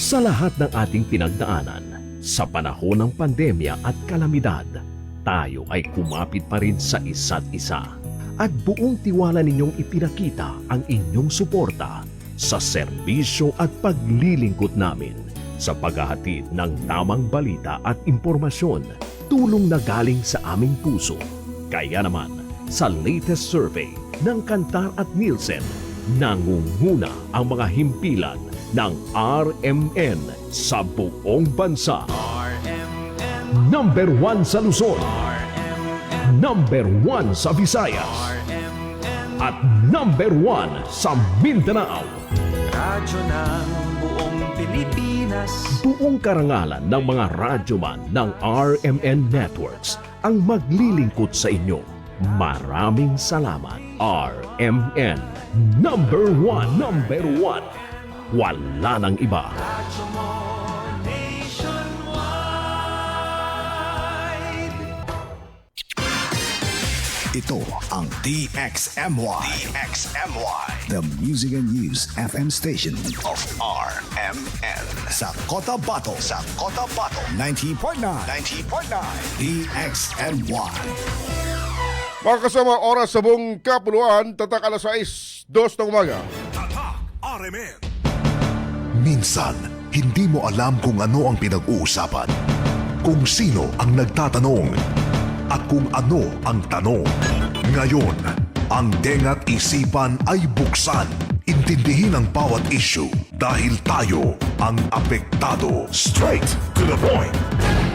Sa lahat ng ating pinagdaanan, sa panahon ng pandemya at kalamidad, tayo ay kumapit pa rin sa isa't isa. At buong tiwala ninyong ipinakita ang inyong suporta sa serbisyo at paglilingkod namin sa paghahatid ng tamang balita at impormasyon, tulong na galing sa aming puso. Kaya naman, sa latest survey ng Kantar at Nielsen, nangunguna ang mga himpilan ng RMN sa buong bansa. RMN, Number 1 sa Luzon, RMN, number 1 sa Visayas, RMN, at number 1 sa Mindanao. radyo ng buong Pilipinas. Buong karangalan ng mga radyoman ng RMN Networks ang maglilingkod sa inyo. Maraming salamat, RMN. Number 1, number 1. Wala nang iba. Radyo mo nationwide. Ito ang DXMY. The Music and News FM station of RMN. Sa Cotabato. 90.9. DXMY. Mga kasama, oras sa buong kapuluan, tatak alas 6:02 ng umaga. Minsan, hindi mo alam kung ano ang pinag-uusapan, kung sino ang nagtatanong, at kung ano ang tanong. Ngayon, ang tenga't isipan ay buksan. Intindihin ang bawat issue dahil tayo ang apektado. Straight to the point.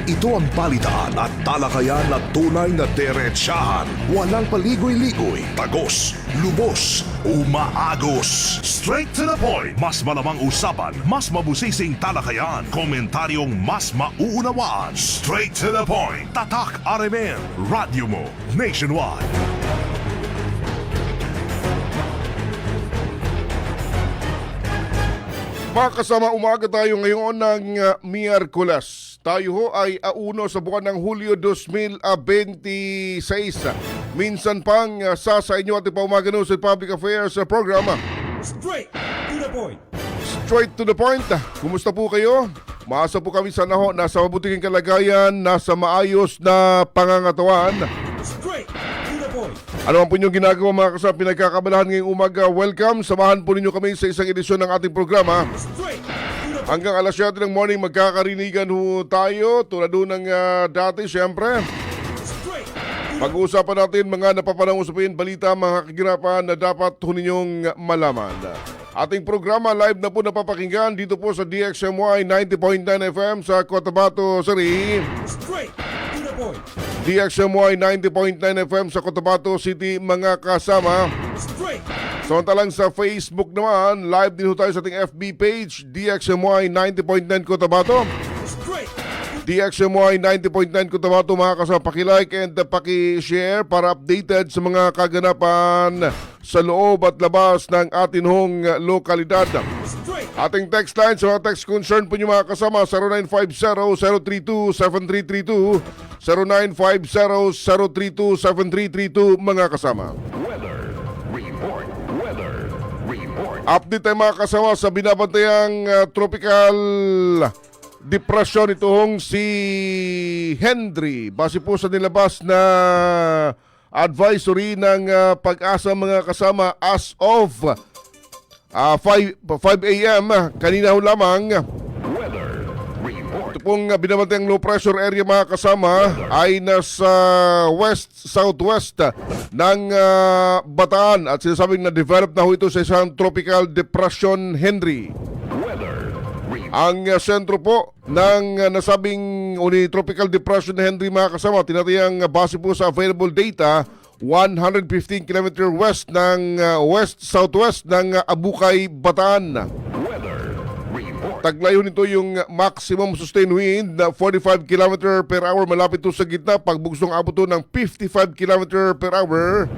Ito ang balitaan at talakayan na tunay na diretsahan. Walang paligoy-ligoy, tagos, lubos, umaagos. Straight to the point. Mas malamang usapan, mas mabusising talakayan, komentaryong mas mauunawaan. Straight to the point. Tatak RMN. Radyo mo nationwide. Mga kasama, umaga tayo ngayon ng Miyerkules. Tayo ho ay auno sa buwan ng Hulyo 2026. Minsan pang sa inyo ating paumaga no sa Public Affairs Program. Straight to the point. Straight to the point. Kumusta po kayo? Maasa po kami sana ho, nasa mabuting kalagayan, nasa maayos na pangangatawan. Straight to the point. Ano ang po inyong ginagawa mga kasama, pinagkakabalahan ngayong umaga? Welcome, samahan po ninyo kami sa isang edisyon ng ating programa. Straight to the point. Hanggang alas 7 ng morning, magkakarinigan ho tayo. Tulad ho ng dati, syempre. Straight. Pag-uusapan natin mga napapanahong usapin, balita, mga kagirapan na dapat ho ninyong malaman. Ating programa live na po napapakinggan dito po sa DXMY 90.9 FM sa Cotabato City. Straight to the point. DXMY 90.9 FM sa Cotabato City, mga kasama. Straight. Samantalang sa Facebook naman, live din ho tayo sa ating FB page, DXMY 90.9 Cotabato. Straight. DXMY 90.9 Cotabato, mga kasama, pakilike and pakishare para updated sa mga kaganapan sa loob at labas ng atin hong lokalidad. Straight. Ating text line sa mga text concern po nyo mga kasama, 0950-032-7332, 0950-032-7332, mga kasama. Update tayo mga kasama sa binabantayang tropical depression itong si Henry. Base po sa nilabas na advisory ng Pag-asa, mga kasama, as of 5 a.m. kanina ho lamang. Ito pong binabantayang low pressure area mga kasama ay nasa west-southwest ng Bataan at sinasabing na develop na ho ito sa isang tropical depression, Henry. Ang sentro po ng nasabing tropical depression Henry, mga kasama, tinatayang base po sa available data 115 km west ng west-southwest ng Abukay, Bataan. Taglayo nito yung maximum sustained wind na 45 km per hour, malapit to sa gitna, pagbugsong abot to ng 55 km per hour.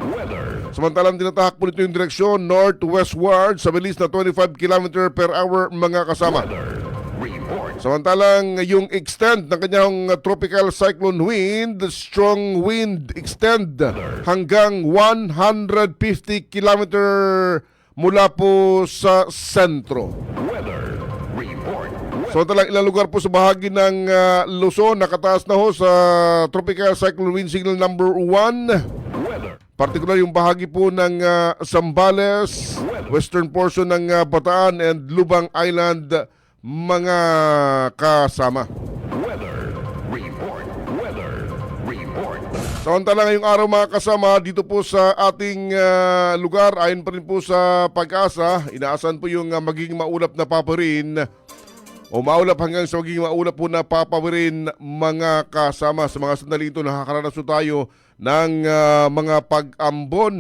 Samantalang tinatahak po nito yung direksyon north-westward sa bilis na 25 km per hour, mga kasama. Samantalang yung extent ng kanyang tropical cyclone wind, strong wind extend hanggang 150 km mula po sa sentro. So talang ilang lugar po sa bahagi ng Luzon nakataas na ho sa Tropical Cyclone Wind Signal number 1. Partikular yung bahagi po ng Zambales, western portion ng Bataan and Lubang Island, mga kasama. Samantala ngayong araw mga kasama, dito po sa ating lugar, ayon pa rin po sa Pag-asa, inaasahan po yung magiging maulap na paparin o maulap hanggang sa magiging maulap po na paparin mga kasama. Sa mga sandali ito, nakakaranas po tayo ng mga pag-ambon.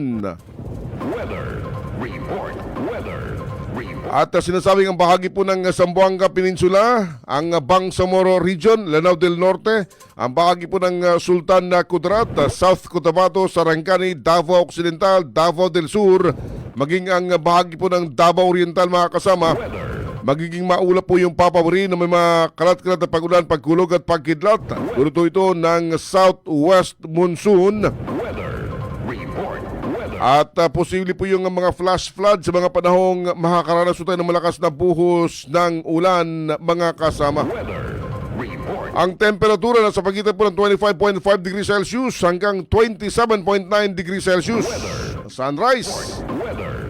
At sinasabing ang bahagi po ng Zamboanga Peninsula, ang Bangsamoro Region, Lanao del Norte, ang bahagi po ng Sultan Kudarat, South Cotabato, Sarangani, Davao Occidental, Davao del Sur, maging ang bahagi po ng Davao Oriental mga kasama, magiging maulap po yung papawari na may mga kalat-kalat na pag-ulan, pagkulog at pagkidlat. Duluto ito ng southwest monsoon. At posible po yung mga flash flood sa mga panahong makakaranas tayo ng malakas na buhos ng ulan mga kasama. Ang temperatura nasa pagitan po ng 25.5 degrees Celsius hanggang 27.9 degrees Celsius. Sunrise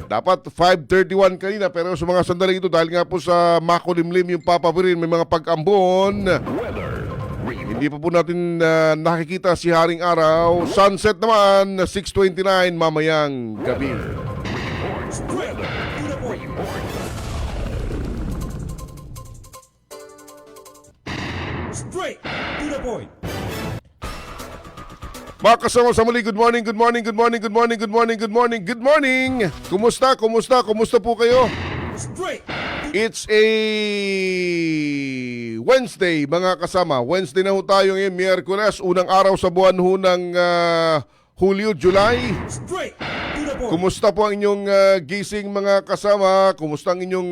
dapat 5:31 kanina, pero sa mga sandaling ito dahil nga po sa makulimlim yung papabirin, may mga pag-ambon. Hindi pa po natin nakikita si Haring Araw. Sunset naman 6:29 mamayang gabi. Straight to the point. Straight to the point. Mga kasama sa muli, good morning, good morning, good morning, good morning, good morning, good morning, good morning. Kumusta? Kumusta po kayo? Straight. It's a Wednesday mga kasama. Wednesday na ho tayo ngayon, Miyerkules, unang araw sa buwan ho ng Hulyo, July. Straight to the point. Kumusta po ang inyong gising mga kasama? Kumusta ang inyong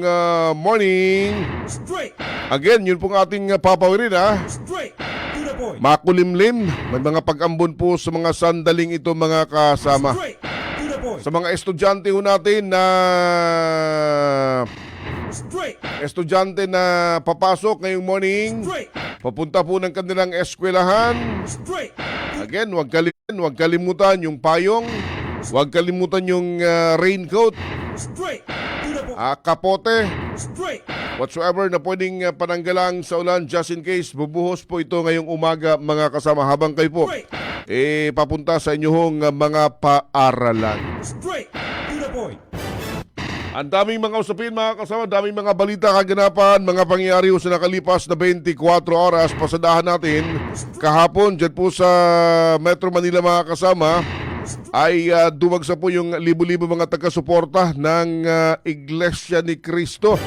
morning? Straight. Again, yun pong ating papawirin ha. Straight to the point. Makulimlim, may mga pag-ambon po sa mga sandaling ito mga kasama. Straight to the point. Sa mga estudyante ho natin na papasok ngayong morning, Straight. papunta po ng kanilang eskwelahan. Straight. Again, huwag kalimutan yung payong, huwag kalimutan yung raincoat, Straight to the point. kapote, Straight. whatsoever na pwedeng pananggalang sa ulan just in case. Bubuhos po ito ngayong umaga mga kasama habang kayo po papunta sa inyong mga paaralan. Straight to the point. Ang daming mga usapin mga kasama, daming mga balita, kaganapan, mga pangyayari sa nakalipas na 24 oras. Pasadahan natin kahapon dyan po sa Metro Manila mga kasama ay dumagsa po yung libo-libo mga taga-suporta ng Iglesia ni Cristo.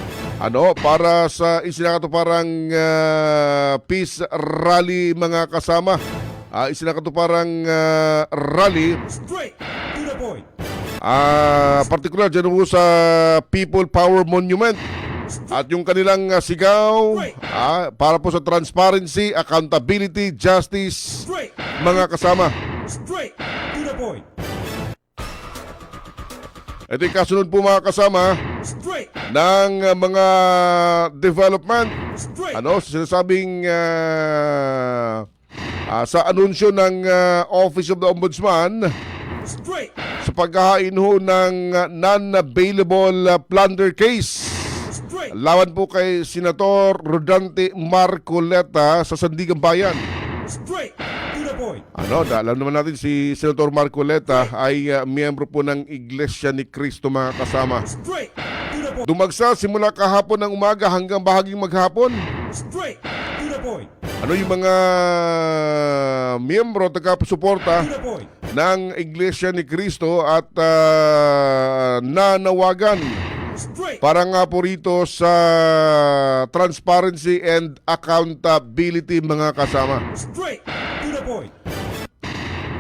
Para sa isinakatuparang peace rally mga kasama. Isinakatuparang rally. Straight to the point. Particular dyan po sa People Power Monument. At yung kanilang sigaw para po sa transparency, accountability, justice, Straight. mga kasama. Straight to the point. Ito yung kasunod po mga kasama Straight. ng mga development. Straight. Sinasabing sa anunsyo ng Office of the Ombudsman Straight. sa paghahain ho ng non-available plunder case Straight. laban po kay Senator Rodante Marcoleta sa Sandigan Bayan. Straight to the point. Alam naman natin si Senator Marcoleta ay miyembro po ng Iglesia ni Cristo mga kasama. Straight to the point. Dumagsa simula kahapon ng umaga hanggang bahaging maghapon. Straight to the point. Yung mga miyembro taga-suporta To the point. ng Iglesia ni Cristo at nanawagan Straight. para nga po rito sa transparency and accountability mga kasama. Straight to the point.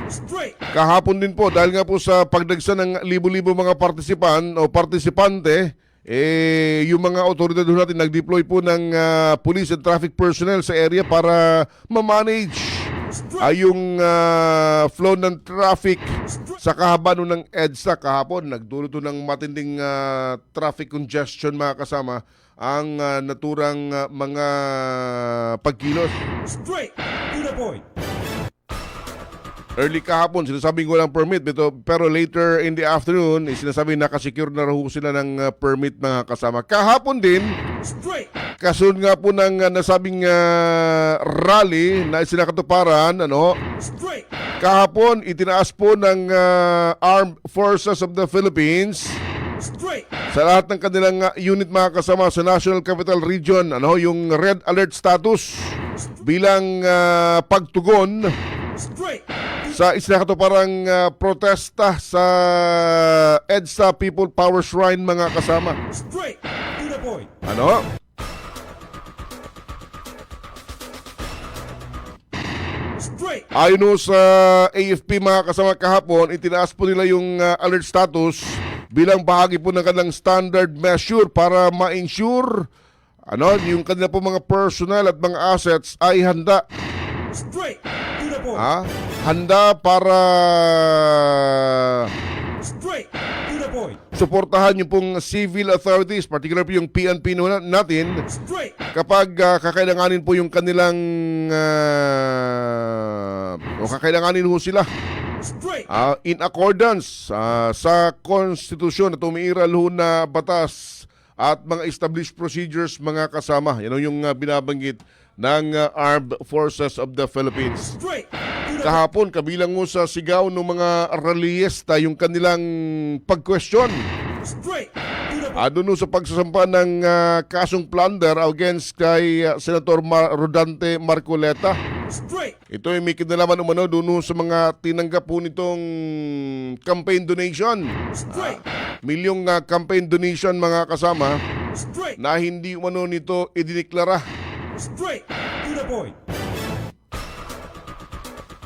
Straight. Kahapon din po dahil nga po sa pagdagsa ng libo-libo mga partisipante, yung mga otoridad natin nag-deploy po ng police and traffic personnel sa area para ma-manage yung flow ng traffic sa kahaba ng EDSA kahapon. Nagdulot ng matinding traffic congestion mga kasama. ang naturang mga pagkilos. Straight to the point. Early kahapon, sinasabing walang permit. Pero later in the afternoon, sinasabi nakasecure na raw sila ng permit mga kasama. Kahapon din, Straight. kasunod nga po ng nasabing rally na isinakatuparan, Straight. kahapon itinaas po ng Armed Forces of the Philippines Straight. sa lahat ng kanilang unit mga kasama sa National Capital Region, yung Red Alert status bilang pagtugon Straight. sa isinakatuparang protesta sa EDSA People Power Shrine mga kasama. Straight to the point. Straight. Ayon ho sa AFP mga kasama kahapon, itinaas po nila yung alert status bilang bahagi po ng kanilang standard measure para ma-ensure yung kanila po mga personnel at mga assets ay handa. Straight to the point. Handa para Straight to the point. suportahan yung pong civil authorities, particular po yung PNP natin, Straight. kapag kakailanganin po yung kanilang o kakailanganin ho sila Straight. in accordance sa konstitusyon at umiiral ho na batas at mga established procedures mga kasama. Yan ho yung binabanggit ng Armed Forces of the Philippines. Straight to the Kahapon, kabilang mo sa sigaw ng mga rallyista yung kanilang pag-question. Straight to the point. Doon sa pagsasampa ng kasong plunder against kay Senator Rodante Marcoleta. Straight. Ito ay may kinalaman umano doon sa mga tinanggap po nitong campaign donation. Straight. Milyong campaign donation mga kasama Straight. na hindi umano nito idineklara. Straight to the point.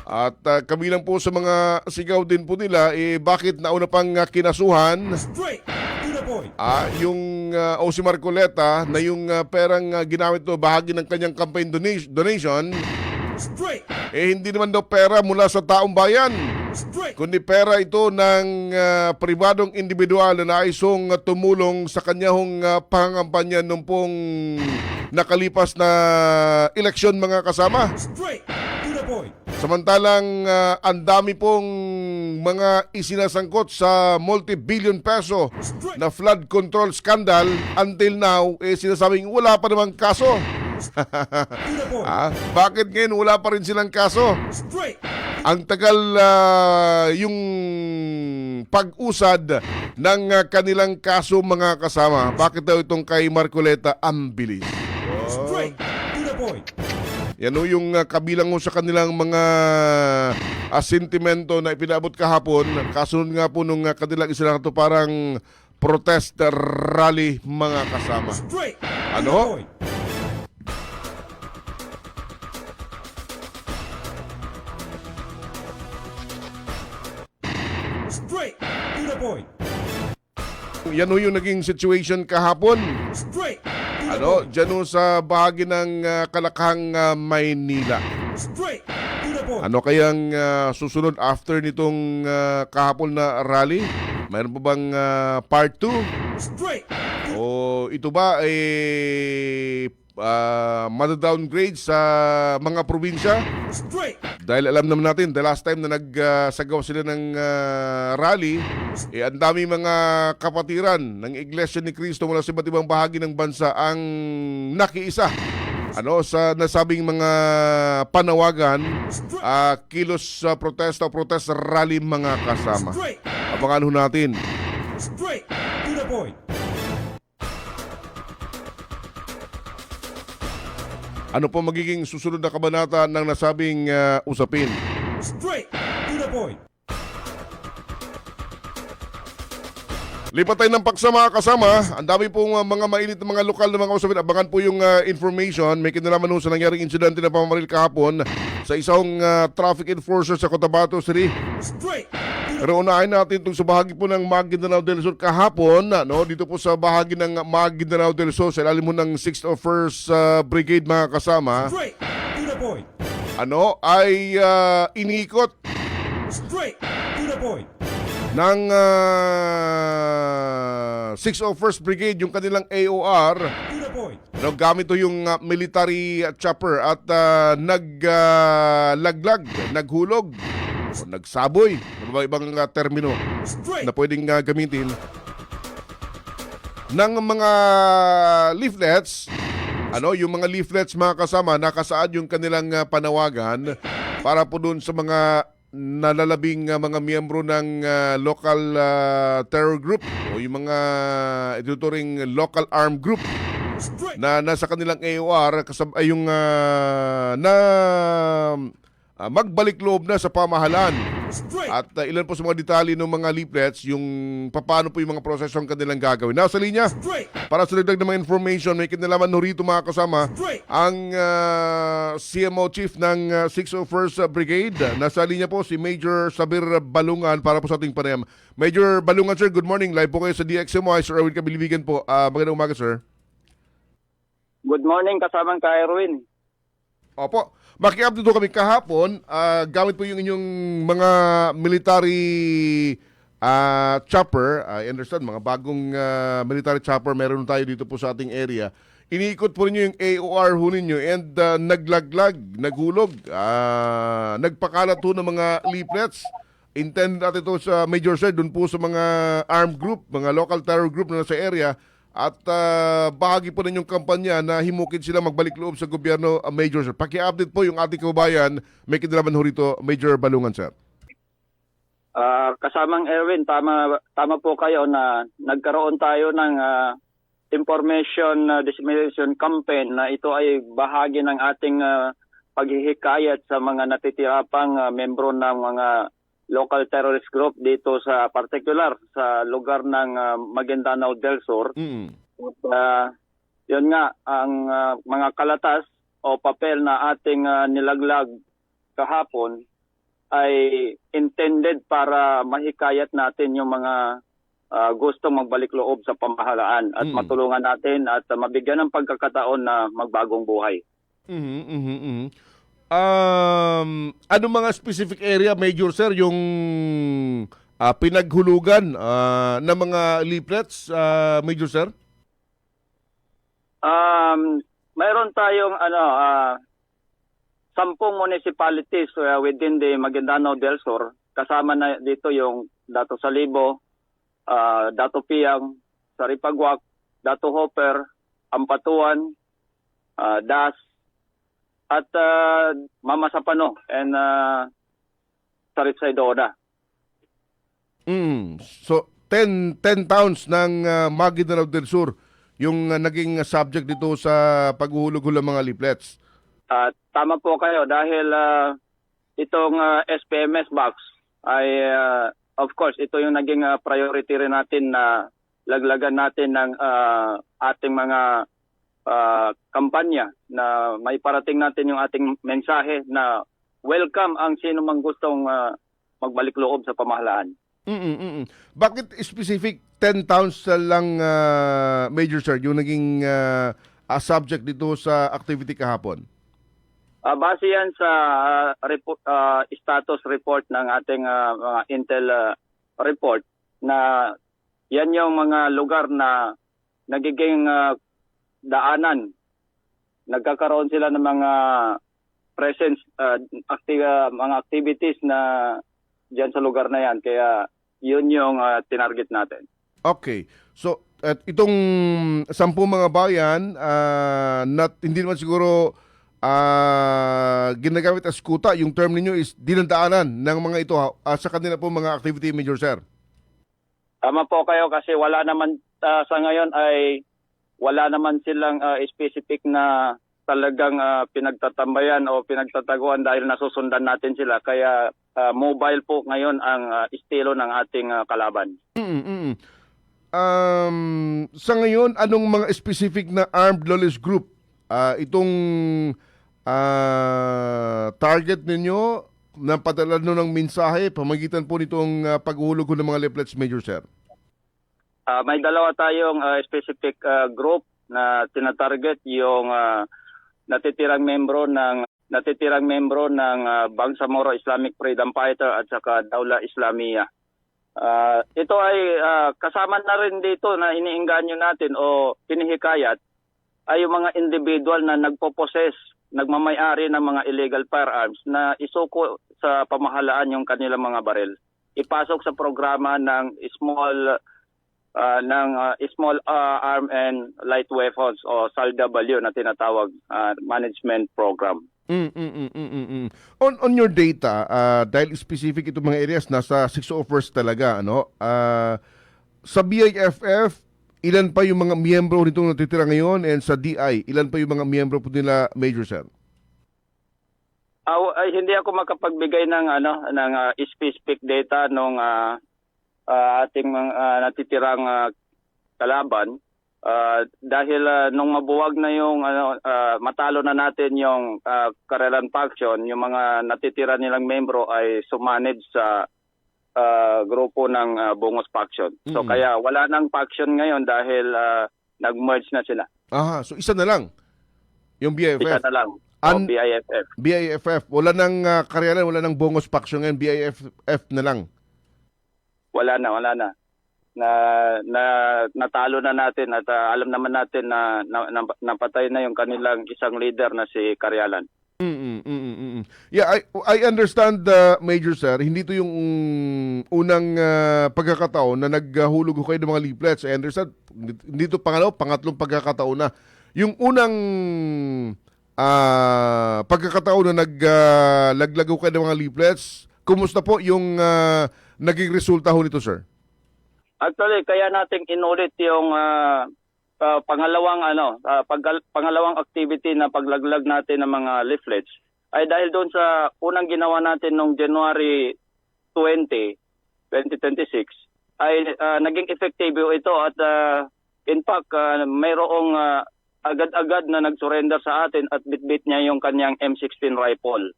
At kabilang po sa mga sigaw din po nila, bakit nauna pang kinasuhan Straight to the point. yung o si Marcoleta na yung perang ginamit to bahagi ng kanyang campaign donation, Straight. hindi naman daw pera mula sa taong bayan, Straight. kundi pera ito ng pribadong individual na naisong tumulong sa kanyang pangangampanya nung pong nakalipas na eleksyon mga kasama. Straight to the point. Samantalang ang dami pong mga isinasangkot sa multi-billion peso na flood control scandal, until now, sinasabing wala pa namang kaso. To the point. Bakit ngayon wala pa rin silang kaso? Straight. Ang tagal yung pag-usad ng kanilang kaso mga kasama. Bakit daw itong kay Marcoleta ang bilis? Straight to the point. Yan o yung kabilang mo sa kanilang mga sentimento na ipinabot kahapon. Kasunod nga po nung kanilang isa to parang protest rally mga kasama. Straight to Ano? the point. Straight to the point. Yan o yung naging situation kahapon. Straight to the point. Dyan o sa bahagi ng Kalakhang, Maynila. Straight to the point. Ano kayang susunod after nitong kahapon na rally? Mayroon pa bang part 2? Straight. O ito ba mada-downgrade sa mga probinsya? Straight. Dahil alam naman natin, the last time na nagsagawa sila ng rally, ang dami mga kapatiran ng Iglesia ni Cristo mula sa iba't ibang bahagi ng bansa ang nakiisa sa nasabing mga panawagan, kilos protesta o protest rally mga kasama. Straight. Abangan ho natin. Straight to the point. Ano po magiging susunod na kabanata ng nasabing usapin? Straight to the point. Lipat tayo ng paksama kasama. Ang dami pong mga mainit na mga lokal na mga usapin. Abangan po yung information. May kinalaman ho sa nangyaring insidente na pamamaril kahapon sa isang traffic enforcer sa Cotabato City. Straight. Pero unahin natin itong sa bahagi po ng Maguindanao del Sur kahapon, dito po sa bahagi ng Maguindanao del Sur, sa ilalim mo ng 6th of 1st Brigade mga kasama, Straight to the point. ay inikot Straight to the point. ng 601st Brigade, yung kanilang AOR. To the point. Gamit to yung military chopper at naglaglag, naghulog, o nagsaboy, ibang termino Straight. na pwedeng gamitin ng mga leaflets. Yung mga leaflets, mga kasama, nakasaad yung kanilang panawagan para po dun sa mga nalalabing mga miyembro ng local terror group o yung mga ituturing local armed group Straight. na nasa kanilang AOR ay yung magbalik loob na sa pamahalaan. Straight. At ilan po sa mga detalye ng mga leaflets, yung paano po yung mga proseso ang kanilang gagawin. Nasa linya, Straight. para sa dagdag na mga information, may kinalaman no rito, mga kasama, Straight. ang CMO Chief ng 601st Brigade. Nasa linya po si Major Sabir Balungan para po sa ating panayam. Major Balungan, sir, good morning. Live po kayo sa DXMY. Sir Erwin Kabilibigan po. Magandang umaga, sir. Good morning, kasamang ka Erwin. Opo. Maki-update po kami kahapon. Gamit po yung inyong mga military chopper. I understand, mga bagong military chopper meron tayo dito po sa ating area. Iniikot po ninyo yung AOR ho ninyo and naglaglag, naghulog, nagpakalat ho ng mga leaflets. Intend natin ito sa Major Sir, dun po sa mga armed group, mga local terror group na nasa area. At bahagi po ninyong kampanya na himukid sila magbalik loob sa gobyerno, Major Sir. Paki-update po yung ating kababayan. May kinalaman ho rito, Major Balungan, sir. Kasamang Erwin, tama po kayo na nagkaroon tayo ng information dissemination campaign na ito ay bahagi ng ating paghihikayat sa mga natitira pang membro ng mga local terrorist group dito sa particular sa lugar ng Maguindanao del Sur. At yun nga, ang mga kalatas o papel na ating nilaglag kahapon ay intended para mahikayat natin yung mga gustong magbalik loob sa pamahalaan at matulungan natin at mabigyan ng pagkakataon na magbagong buhay. Ano mga specific area, Major Sir, yung pinaghulugan ng mga leaflets, Major Sir? Mayroon tayong 10 municipalities within the Maguindanao del Sur. Kasama na dito yung Dato Salibo, Dato Piang, Saripagwak, Dato Hopper, Ampatuan, Das, at Mama Sapano and Saritsay Doda. So 10 towns ng Maguindanao del Sur yung naging subject dito sa paghuhulog ng mga leaflets. Tama po kayo dahil itong SPMS box ay of course ito yung naging priority rin natin na laglagan natin ng ating mga kampanya na may parating natin yung ating mensahe na welcome ang sino mang gustong magbalik loob sa pamahalaan. Bakit specific 10 towns lang, Major Sir, yung naging subject dito sa activity kahapon? Base yan sa status report ng ating mga intel report na yan yung mga lugar na nagiging daanan. Nagkakaroon sila ng mga presence, mga activities na dyan sa lugar na yan. Kaya yun yung tinarget natin. Okay. So, itong 10 mga bayan, hindi naman siguro ginagamit as kuta. Yung term ninyo is dinadaanan ng mga ito sa kanila po mga activity, Major Sir. Tama po kayo kasi wala naman sa ngayon ay wala naman silang specific na talagang pinagtatambayan o pinagtataguan dahil nasusundan natin sila. Kaya mobile po ngayon ang estilo ng ating kalaban. Sa ngayon, anong mga specific na armed lawless group itong target ninyo na padala ng mensahe pamagitan po nitong paghuhulog ng mga leaflets, Major Sir? May dalawa tayong specific group na tinatarget yung natitirang membro ng Bangsamoro Islamic Freedom Fighter at saka Daula Islamiyah. Ito ay kasama na rin dito na iniingganyo natin o hinihikayat ay yung mga individual na nagpo-possess, nagmamay-ari ng mga illegal firearms na isuko sa pamahalaan yung kanilang mga baril. Ipasok sa programa ng small arm and light weapons o SALW na tinatawag management program. On your data, dahil specific itong mga areas, nasa 601st talaga, ano? Sa BIFF, ilan pa yung mga miyembro nitong natitira ngayon? And sa DI, ilan pa yung mga miyembro po nila, Major Sir? Ay, hindi ako makapagbigay ng specific data nung ating natitirang kalaban dahil nung mabuwag na yung matalo na natin yung Karelan faction, yung mga natitira nilang membro ay sumanid sa grupo ng Bungos faction. So kaya wala nang faction ngayon dahil nag-merge na sila. Aha, so isa na lang yung BIFF. Isa na lang. BIFF. BIFF. Wala nang Karelan, wala nang Bungos faction ngayon, BIFF na lang. Wala na. Natalo na natin at alam naman natin na napatay na yung kanilang isang leader na si Karyalan. Yeah, I understand, Major Sir, hindi to yung unang pagkakataon na naghulog kayo ng mga leaflets. I understand, hindi to pangatlong pagkakataon na. Yung unang pagkakataon na naglagaw kayo ng mga leaflets, kumusta po yung naging resulta ho nito, sir? Actually, kaya nating inulit yung pangalawang activity na paglaglag natin ng mga leaflets ay dahil doon sa unang ginawa natin noong January 2026 ay naging effective ito at in fact mayroong agad-agad na nag-surrender sa atin at bitbit niya yung kanyang M16 rifle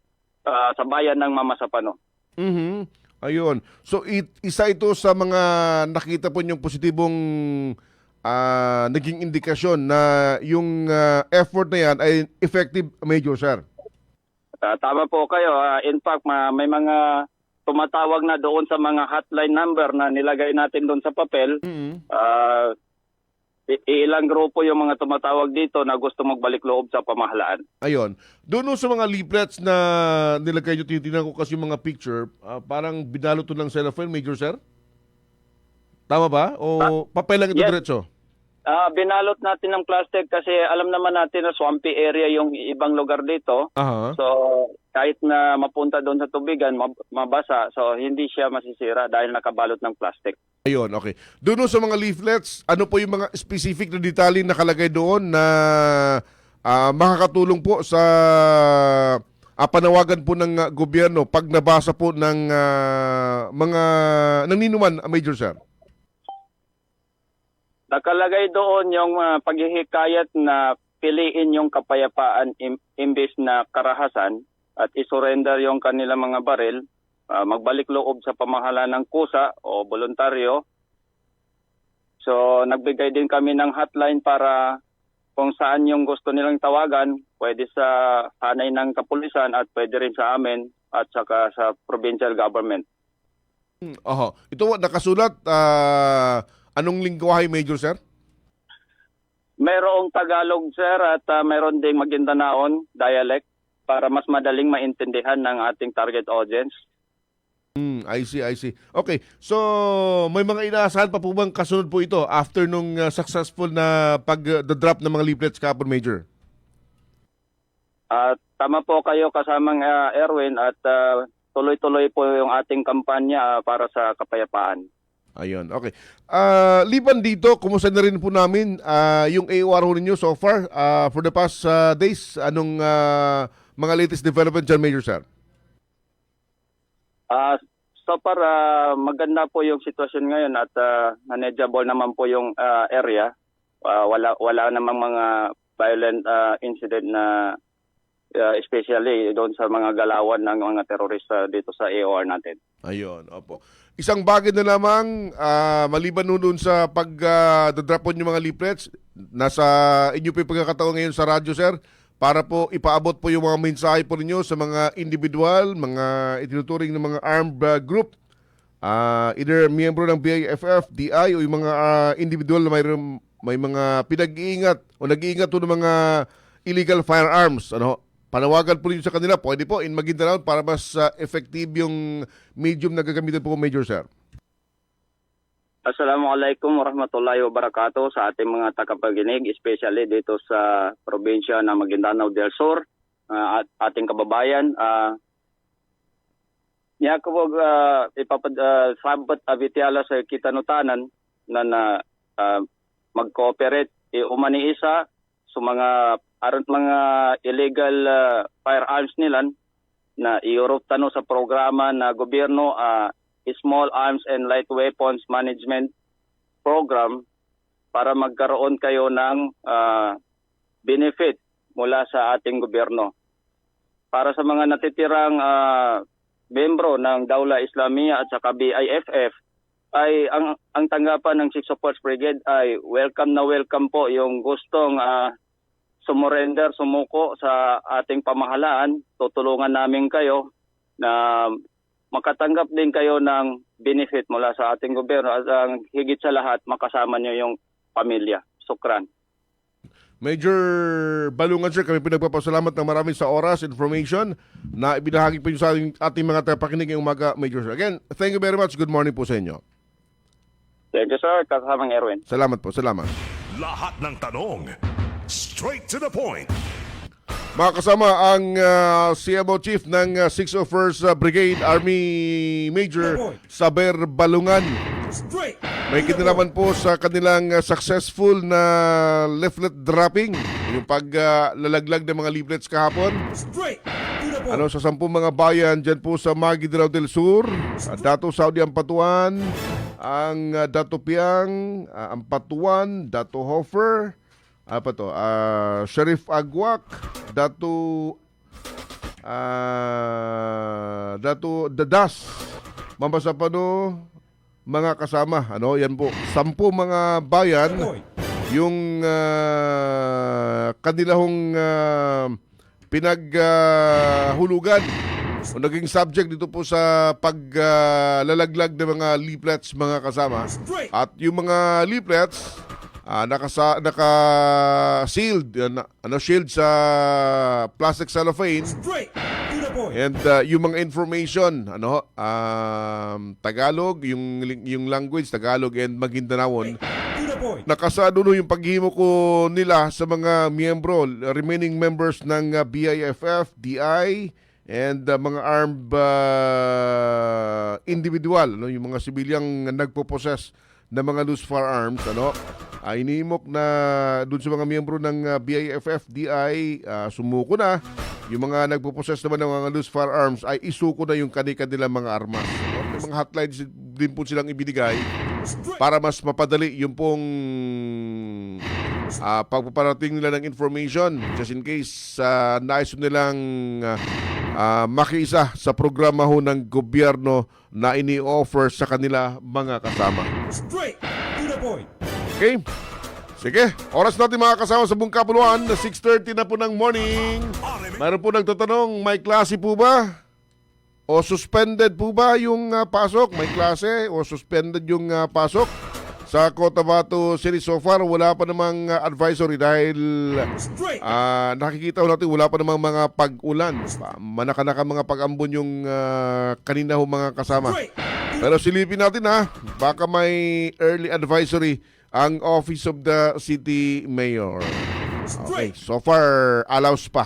sa bayan ng Mamasapano. Ayun. So isa ito sa mga nakita po niyong positibong naging indikasyon na yung effort na yan ay effective, Major Sir. Tama po kayo. In fact, may mga tumatawag na doon sa mga hotline number na nilagay natin doon sa papel. Ilang grupo yung mga tumatawag dito na gusto magbalik loob sa pamahalaan. Ayun. Doon sa mga leaflets na nilagay nyo, tinitingnan ko kasi yung mga picture, parang binalot to ng cellophane, Major Sir? Tama ba? O papel lang ito yes. diretso? Binalot natin ng plastic kasi alam naman natin na swampy area yung ibang lugar dito. So kahit na mapunta doon sa tubigan, mabasa, so hindi siya masisira dahil nakabalot ng plastic. Ayun, okay. Doon sa mga leaflets, ano po yung mga specific na detalye nakalagay doon na makakatulong po sa panawagan po ng gobyerno pag nabasa po ng mga naninuman, Major Sir? Nakalagay doon yung paghihikayat na piliin yung kapayapaan imbes na karahasan at isurrender yung kanilang mga baril, magbalik loob sa pamahalaan ng kusa o voluntaryo. So nagbigay din kami ng hotline para kung saan yung gusto nilang tawagan, pwede sa hanay ng kapulisan at pwede rin sa amin at saka sa provincial government. Ito nakasulat, anong lingwahe, Major Sir? Mayroong Tagalog, sir, at mayroon ding Magindanaon dialect para mas madaling maintindihan ng ating target audience. I see. Okay, so may mga inaasahan pa po bang kasunod po ito after nung successful na pag-drop ng mga leaflets kahapon, Major? Tama po kayo kasamang Erwin at tuloy-tuloy po yung ating kampanya para sa kapayapaan. Ayun, okay. Liban dito, kumusta na rin po namin yung AOR ninyo so far for the past days? Anong mga latest development dyan, Major Sir? So far, maganda po yung sitwasyon ngayon at manageable naman po yung area. Wala namang mga violent incident na especially doon sa mga galawan ng mga terorista dito sa AOR natin. Ayun, opo. Isang bagay na lamang, maliban doon sa pag-drop on yung mga leaflets, nasa inyo po yung pagkakataon ngayon sa radyo, sir, para po ipaabot po yung mga mensahe po ninyo sa mga individual, mga itinuturing ng mga armed group either miyembro ng BIFF, DI o yung mga individual na may mga pinag-iingat o nag-iingat po ng mga illegal firearms. Ano? Panawagan po rin sa kanila, pwede po in Maguindanao para mas effective yung medium na gagamitin po, Major Sir. Assalamualaikum warahmatullahi wabarakatuh sa ating mga tagapaginig, especially dito sa probinsya ng Maguindanao del Sur, at ating kababayan. Niya ko ipapasabat abitiala sa kitanutanan na mag-cooperate umani isa sa mga aron mga illegal firearms nila na i-Europe tano sa programa na gobyerno Small Arms and Light Weapons Management Program para magkaroon kayo ng benefit mula sa ating gobyerno. Para sa mga natitirang membro ng Dawla Islamiyya at saka BIFF, ay ang tanggapan ng 6th Support Brigade ay welcome na welcome po yung gustong sumurrender, sumuko sa ating pamahalaan. Tutulungan namin kayo na makatanggap din kayo ng benefit mula sa ating gobyerno at ang higit sa lahat makasama nyo yung pamilya. Sukran. Major Balungan, sir, kami pinagpapasalamat ng marami sa oras, information na ibinahagi po sa ating mga tapakinig ngayong umaga, Major Sir. Again, thank you very much. Good morning po sa inyo. Thank you, sir. Kasamang Erwin. Salamat po, salamat. Lahat ng tanong, straight to the point. Mga kasama ang CMO Chief ng 601st Brigade Army Major Saber Balungan. Straight. May kinalaman po sa kanilang successful na leaflet dropping, yung paglalaglag ng mga leaflets kahapon. Straight. To the point. Ano sa 10 mga bayan dyan po sa Maguindanao del Sur, Dato Saudi Ampatuan, ang Dato Piang, Ampatuan, Dato Hofer, Sheriff Agwak, Dato Dadas, Mamasapano, mga kasama. Ano, yan po. 10 mga bayan yung kanilahong pinaghulugan o naging subject dito po sa paglalaglag ng mga leaflets, mga kasama. At yung mga leaflets naka-sealed, shield sa plastic cellophane. And yung mga information, Tagalog, yung language, Tagalog and Magindanaon, nakasado yung paghimo ko nila sa mga miyembro, remaining members ng BIFF, DI, and mga armed individual, yung mga sibilyang nagpo-possess ng mga loose firearms, inimok na dun sa mga miyembro ng BIFF, DI, sumuko na. Yung mga nagpo-possess naman ng mga loose firearms ay isuko na yung kanilang mga armas. May mga hotlines din po silang ibinigay para mas mapadali yung pong pagpaparating nila ng information just in case nais nilang makiisa sa programa ho ng gobyerno na ini-offer sa kanila, mga kasama. Straight to the point. Okay? Sige, oras natin mga kasama sa Buong Kapuluan na 6:30 na po ng morning. Mayroon po nagtatanong, may klase po ba? O suspended po ba yung pasok? May klase o suspended yung pasok? Sa Cotabato City so far, wala pa namang advisory dahil nakikita ko natin wala pa namang mga pag-ulan. Manaka-naka mga pag-ambon yung kanina ho, mga kasama. Pero silipin natin baka may early advisory ang Office of the City Mayor. Okay, so far allows pa.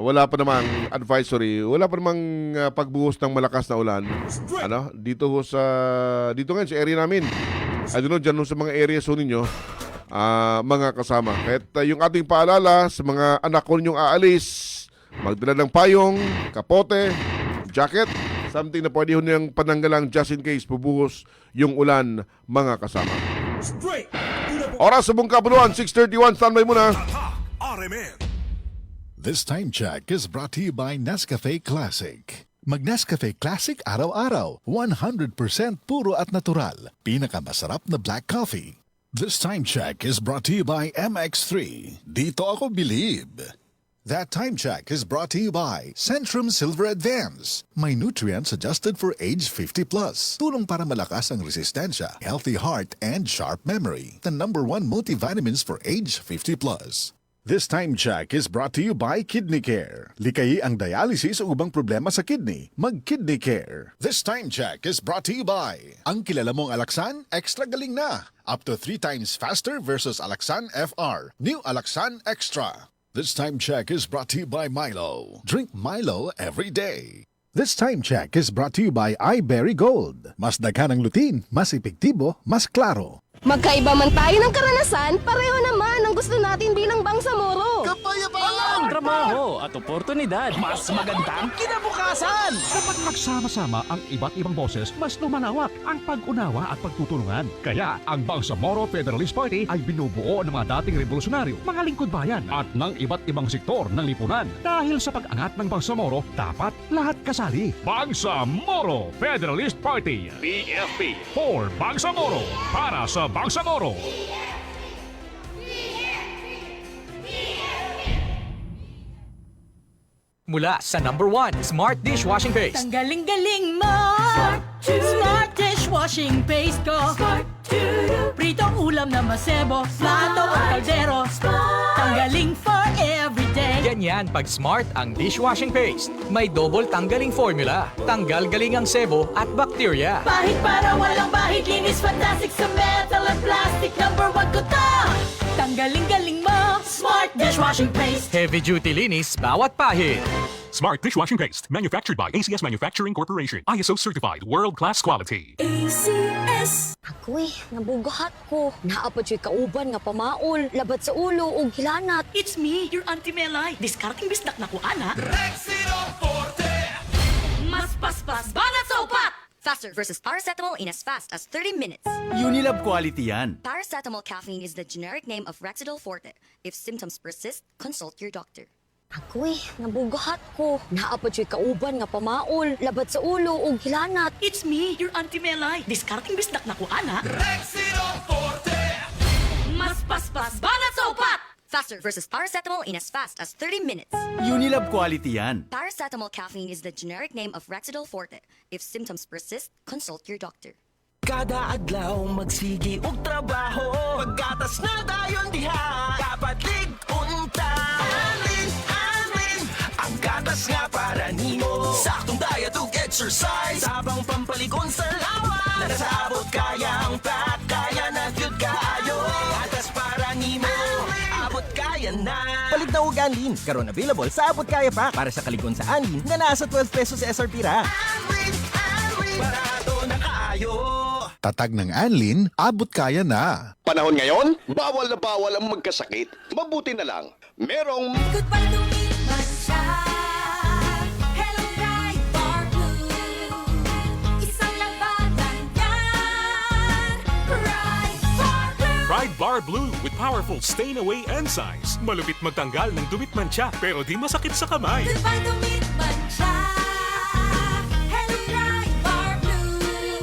Wala pa namang advisory, wala pa namang pagbuhos ng malakas na ulan. Dito ngayon sa area namin. I don't know, dyan sa mga areas ho ninyo, mga kasama. Kahit yung ating paalala sa mga anak ko ninyong aalis, magdala ng payong, kapote, jacket, something na pwede ho niyang pananggalang just in case bubuhos yung ulan, mga kasama. Oras sa Buong Kapuluan, 6:31, standby muna. This time check is brought to you by Nescafe Classic. Mag-Nescafe Classic araw-araw. 100% puro at natural. Pinakamasarap na black coffee. This time check is brought to you by MX3. Dito ako believe. That time check is brought to you by Centrum Silver Advance. May nutrients adjusted for age 50 plus. Tulong para malakas ang resistensya, healthy heart, and sharp memory. The #1 multivitamins for age 50 plus. This time check is brought to you by Kidney Care. Likayi ang dialysis o ubang problema sa kidney. Mag-Kidney Care. This time check is brought to you by ang kilala mong Alaxan, extra galing na. Up to 3 times faster versus Alaxan FR. New Alaxan Extra. This time check is brought to you by Milo. Drink Milo every day. This time check is brought to you by iBerry Gold. Mas daghan ang lutin, mas epektibo, mas klaro. Magkaiba man tayo ng karanasan, pareho naman ang gusto natin bilang Bangsamoro. Ang trabaho at oportunidad, mas magandang kinabukasan. Kapag magsama-sama ang iba't ibang boses, mas lumalawak ang pag-unawa at pagtutulungan. Kaya ang Bangsamoro Federalist Party ay binubuo ng mga dating revolusyon, mga lingkod bayan at ng iba't ibang sektor ng lipunan. Dahil sa pag-angat ng Bangsamoro, dapat lahat kasali. Bangsamoro Federalist Party. PFP for Bangsamoro. Para sa Bangsamoro. Mula sa #1 Smart Dishwashing Paste. Tanggaling-galing mo! Smart dishwashing paste ko. Pritong ulam na masebo, plato o kaldero. Tanggaling for everyday. Ganyan pag Smart ang dishwashing paste. May double tanggaling formula. Tanggal galing ang sebo at bakterya. Bahid para walang bahid, linis fantastic sa metal at plastic. #1 ko to! Tanggaling-galing mo! Smart dishwashing paste. Heavy duty linis bawat pahid. Smart Dishwashing Paste, manufactured by ACS Manufacturing Corporation. ISO certified, world-class quality. ACS. Ako'y nabugahat ko. Naapod siya kauban nga pamaol, labat sa ulo o gilanat. It's me, your Auntie Melay. Discarding bisdak na ko, ana. Mas paspas, banat sa upat! Faster versus paracetamol in as fast as 30 minutes. Unilab quality yan. Paracetamol caffeine is the generic name of Rexidol Forte. If symptoms persist, consult your doctor. Ako'y nabugahat ko. Naapod siya kauban nga pamaol, labat sa ulo o gilanat. It's me, your Auntie Melay. Discarding bisdak na ko, ana. Mas paspas, banat sa upat! Faster versus paracetamol in as fast as 30 minutes. Unilab quality yan. Paracetamol caffeine is the generic name of Rexidol Forte. If symptoms persist, consult your doctor. Kada adlaw magsigi og trabaho. Pagkatas na dayon diha. Dapat unta. Alin, ang gatas nga para nimo. Saktong diet ug exercise. Sabang pampalikon sa lawas. Nasabot kayang pack. Kaya na gyud kaayo. Gatas para nimo. Abot kaya na. Palit na ug Anlin. Karon available sa Abot Kaya Pack para sa kaligon sa Anlin na nasa 12 pesos SRP ra. Barato na kaayo. Tatag ng Anlin, abot kaya na. Panahon ngayon, bawal na bawal ang magkasakit. Mabuti na lang, merong Goodbye to me, siya. Hello, bright bar blue. Isang labanan yan. Bright bar blue. Pride Bar Blue with powerful stain-away enzymes. Malupit magtanggal ng dumit mancha pero di masakit sa kamay. Goodbye to me, siya. Hello, bright bar blue.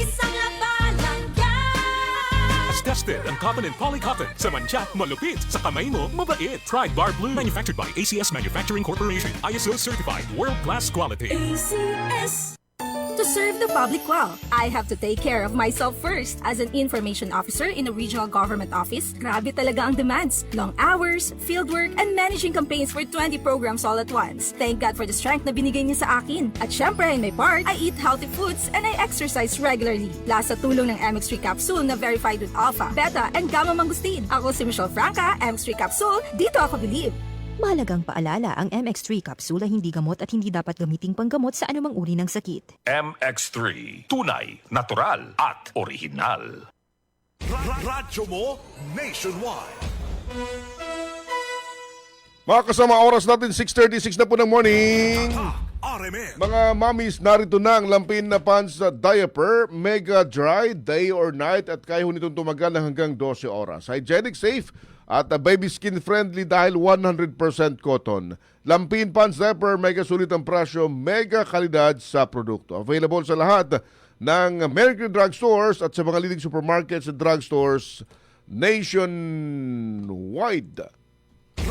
Isang labanan yan. As tested ang cotton and polycotton. Sa mancha, malupit. Sa kamay mo, mabait. Pride Bar Blue. Manufactured by ACS Manufacturing Corporation. ISO certified, world-class quality. ACS. To serve the public well, I have to take care of myself first. As an information officer in a regional government office, grabe talaga ang demands. Long hours, fieldwork, and managing campaigns for 20 programs all at once. Thank God for the strength na binigay niya sa akin. At syempre, in my part, I eat healthy foods and I exercise regularly. Plus sa tulong ng MX3 capsule na verified with alpha, beta, and gamma mangustin. Ako si Michelle Franca, MX3 capsule, dito ako believe. Mahalagang paalala, ang MX3 capsule ay hindi gamot at hindi dapat gamiting panggamot sa anumang uri ng sakit. MX3, tunay, natural at original. Radyo mo nationwide. Mga kasama, oras natin 6:36 na po ng morning. RMN. Mga mommies, narito na ang lampin na pants sa diaper, mega dry, day or night at kaya ho nitong tumagal ng hanggang 12 oras. Hygienic, safe at baby skin friendly dahil 100% cotton. Lampin pants diaper, mega sulit ang presyo, mega kalidad sa produkto. Available sa lahat ng Mercury Drug Stores at sa mga leading supermarkets at drugstores nationwide.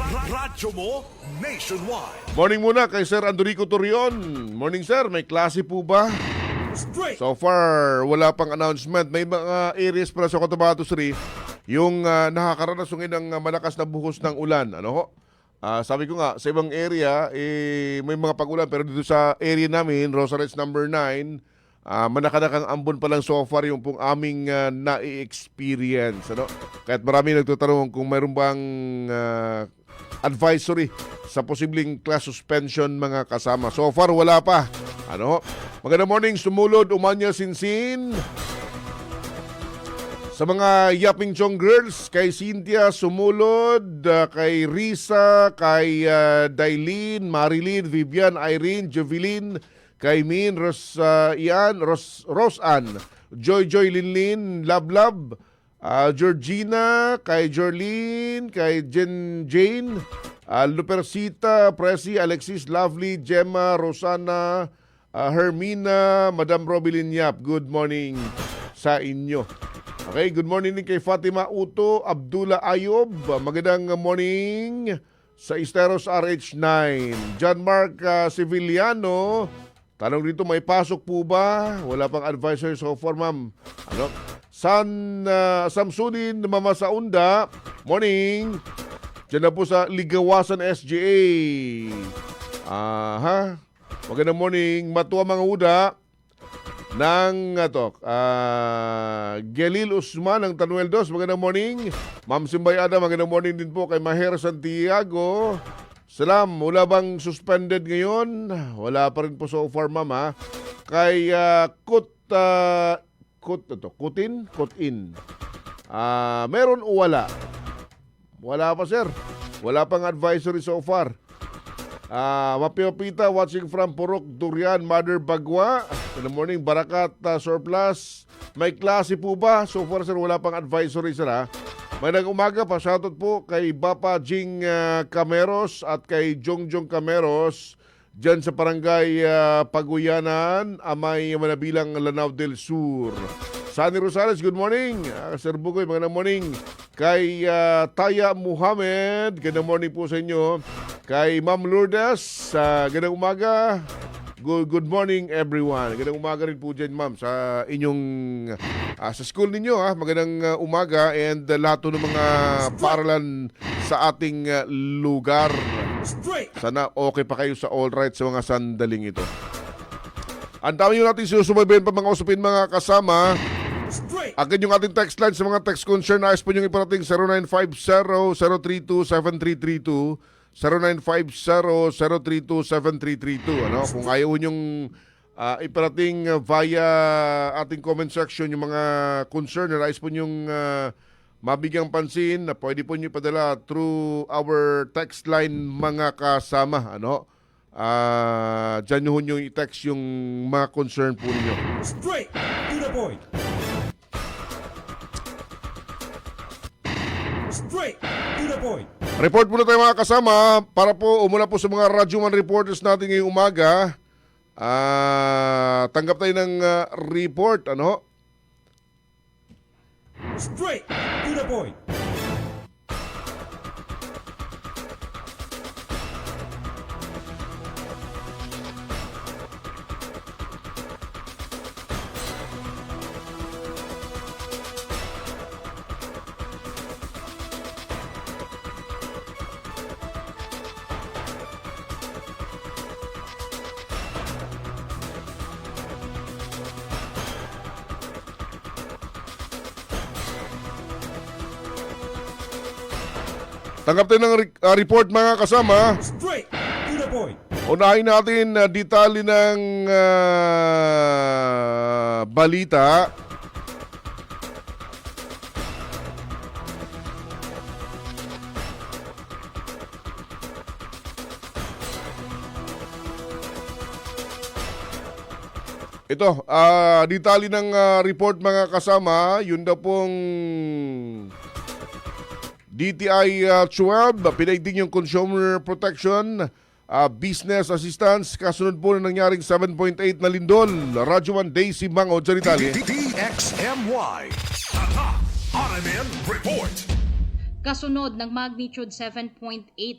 Radyo mo nationwide. Morning muna kay Sir Andorico Torion. Morning sir, may klase po ba? So far, wala pang announcement. May mga areas pala sa Cotabato 3 yung nakakaranas ng malakas na buhos ng ulan. Ano ho? Sabi ko nga, sa ibang area, may mga pag-ulan. Pero dito sa area namin, Rosarez number 9, manakadakang ambon pa lang so far yung pong aming na-experience. Ano? Kahit marami nagtatanong kung mayroon bang advisory sa posibleng class suspension mga kasama. So far, wala pa. Ano? Magandang morning, Sumulod, Umanya, Sinsin. Sa mga Yaping Chong girls, kay Cynthia Sumulod, kay Risa, kay Dailin, Marilyn, Vivian, Irene, Jovelyn, kay Min, Rosanne, Joy, Linlin, Lab, Georgina, kay Jorlene, kay Jane, Lupercita, Presi, Alexis, Lovely, Gemma, Rosana, Hermina, Madam Robilin Yap. Good morning sa inyo. Okay, good morning din kay Fatima Uto, Abdullah Ayob. Magandang morning sa Esteros RH9. John Mark Civiliano. Tanong dito, may pasok po ba? Wala pang advisory so far, ma'am. Ano? Samsudin Mamasaunda. Morning. Diyan na po sa Ligawasan SGA. Magandang morning. Matuwa mga uda ng Gelil Usman ng Tanuel Dos. Magandang morning. Ma'am Simbayada, magandang morning din po kay Maher Santiago. Salam, wala bang suspended ngayon? Wala pa rin po so far, ma'am, ha? Kay Kutin? Meron o wala? Wala pa, sir. Wala pang advisory so far. Mapiopita watching from Purok, Durian, Mother Bagwa. Good morning, Barakat Surplus. May klase po ba? So far, sir, wala pang advisory, sir, ha? May nag-umaga pa, shoutout po kay Bapa Jing Cameros at kay Jongjong Cameros dyan sa Barangay Paguyanan, Amay Manabilang, Lanao del Sur. Sunny Rosales, good morning. Sir Bugoy, magandang morning. Kay Taya Muhammad, gandang morning po sa inyo. Kay Ma'am Lourdes, gandang umaga. Good morning everyone. Magandang umaga rin po dyan, ma'am, sa inyong sa school ninyo, ha. Magandang umaga and lahat ng mga paaralan sa ating lugar. Sana okay pa kayo sa all right sa mga sandaling ito. Ang dami yung natin sinusubaybayan pa mga usapin mga kasama. Agad yung ating text line sa mga text concern. Ayos po yung iparating 0950-032-7332. 0950-032-7332. Ano? Kung ayaw nyong iparating via ating comment section yung mga concern, nais po nyong mabigyang pansin, na pwede po nyo ipadala through our text line mga kasama. Ano? Diyan nyo i-text yung mga concern po ninyo. Straight to the point. Straight to the point. Report muna tayo mga kasama para po umula po sa mga Radyo Man reporters natin ngayong umaga. Tanggap tayo ng report. Ano? Straight to the point. Tanggap tayo ng report mga kasama. Straight to the point. Unahin natin detalye ng balita. Ito, detalye ng report mga kasama, yun daw pong DTI 12, pinaigting yung Consumer Protection Business Assistance, kasunod po na nangyaring 7.8 na lindol. Radyo 1 Daisy Mango, Jaritali. DXMY. Tatak RMN Report. Kasunod ng magnitude 7.8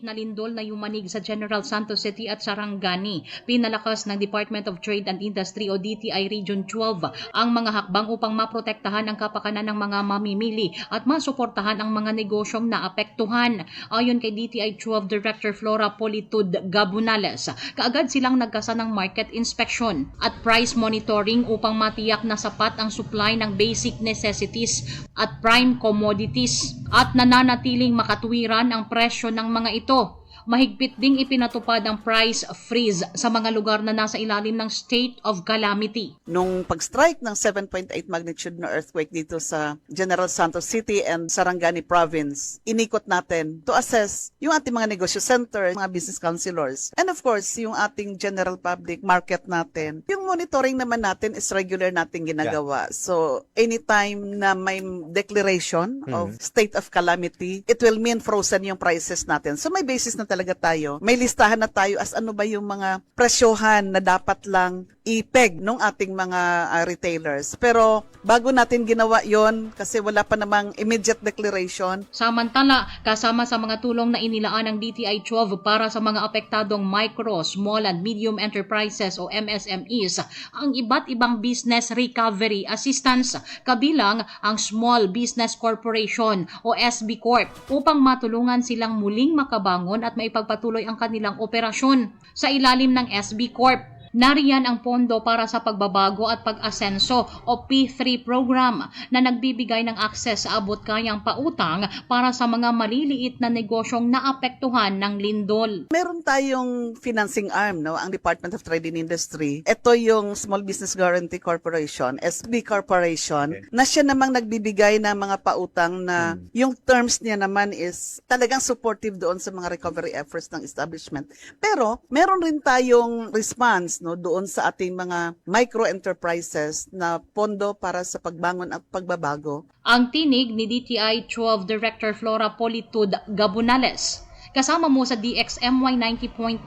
na lindol na yumanig sa General Santos City at Sarangani, pinalakas ng Department of Trade and Industry o DTI Region 12 ang mga hakbang upang maprotektahan ang kapakanan ng mga mamimili at masuportahan ang mga negosyong naapektuhan. Ayon kay DTI 12 Director Flora Politud Gabunales, kaagad silang nagkasa ng market inspection at price monitoring upang matiyak na sapat ang supply ng basic necessities at prime commodities at nananatiling makatuwiran ang presyo ng mga ito. Mahigpit ding ipinatupad ang price freeze sa mga lugar na nasa ilalim ng state of calamity. Nung pag-strike ng 7.8 magnitude na earthquake dito sa General Santos City and Sarangani Province, inikot natin to assess yung ating mga negosyo center, mga business councilors, and of course, yung ating general public market natin. Yung monitoring naman natin is regular nating ginagawa. So, anytime na may declaration of state of calamity, it will mean frozen yung prices natin. So, may basis na talaga tayo. May listahan na tayo as ano ba yung mga presyohan na dapat lang ipeg ng ating mga retailers. Pero bago natin ginawa yon kasi wala pa namang immediate declaration. Samantala, kasama sa mga tulong na inilaan ng DTI 12 para sa mga apektadong micro, small and medium enterprises o MSMEs, ang iba't ibang business recovery assistance, kabilang ang Small Business Corporation o SB Corp, upang matulungan silang muling makabangon at maipagpatuloy ang kanilang operasyon. Sa ilalim ng SB Corp, nariyan ang pondo para sa pagbabago at pag-asenso o P3 program na nagbibigay ng akses sa abot-kayang pautang para sa mga maliliit na negosyong naapektuhan ng lindol. Meron tayong financing arm, no, ang Department of Trade and Industry. Ito yung Small Business Guarantee Corporation, SB Corporation, na siya namang nagbibigay ng mga pautang na yung terms niya naman is talagang supportive doon sa mga recovery efforts ng establishment. Pero meron rin tayong response, no, doon sa ating mga micro enterprises na pondo para sa pagbangon at pagbabago. Ang tinig ni DTI 12 Director Flora Politud Gabunales. Kasama mo sa DXMY 90.9,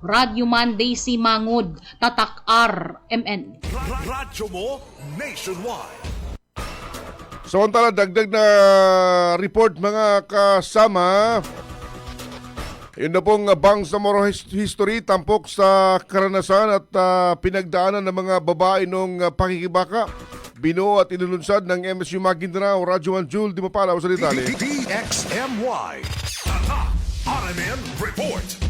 Radyo Man Daisy Mangud, Tatak RMN. Radyo mo nationwide. Samantala, dagdag na report mga kasama. Yun na pong Bangsamoro history, tampok sa karanasan at pinagdaanan ng mga babae nung pakikibaka. Binuo at inulunsad ng MSU Maguindanao, Radyo Man Jul, di mapala sa detalye. DXMY Tatak RMN Report.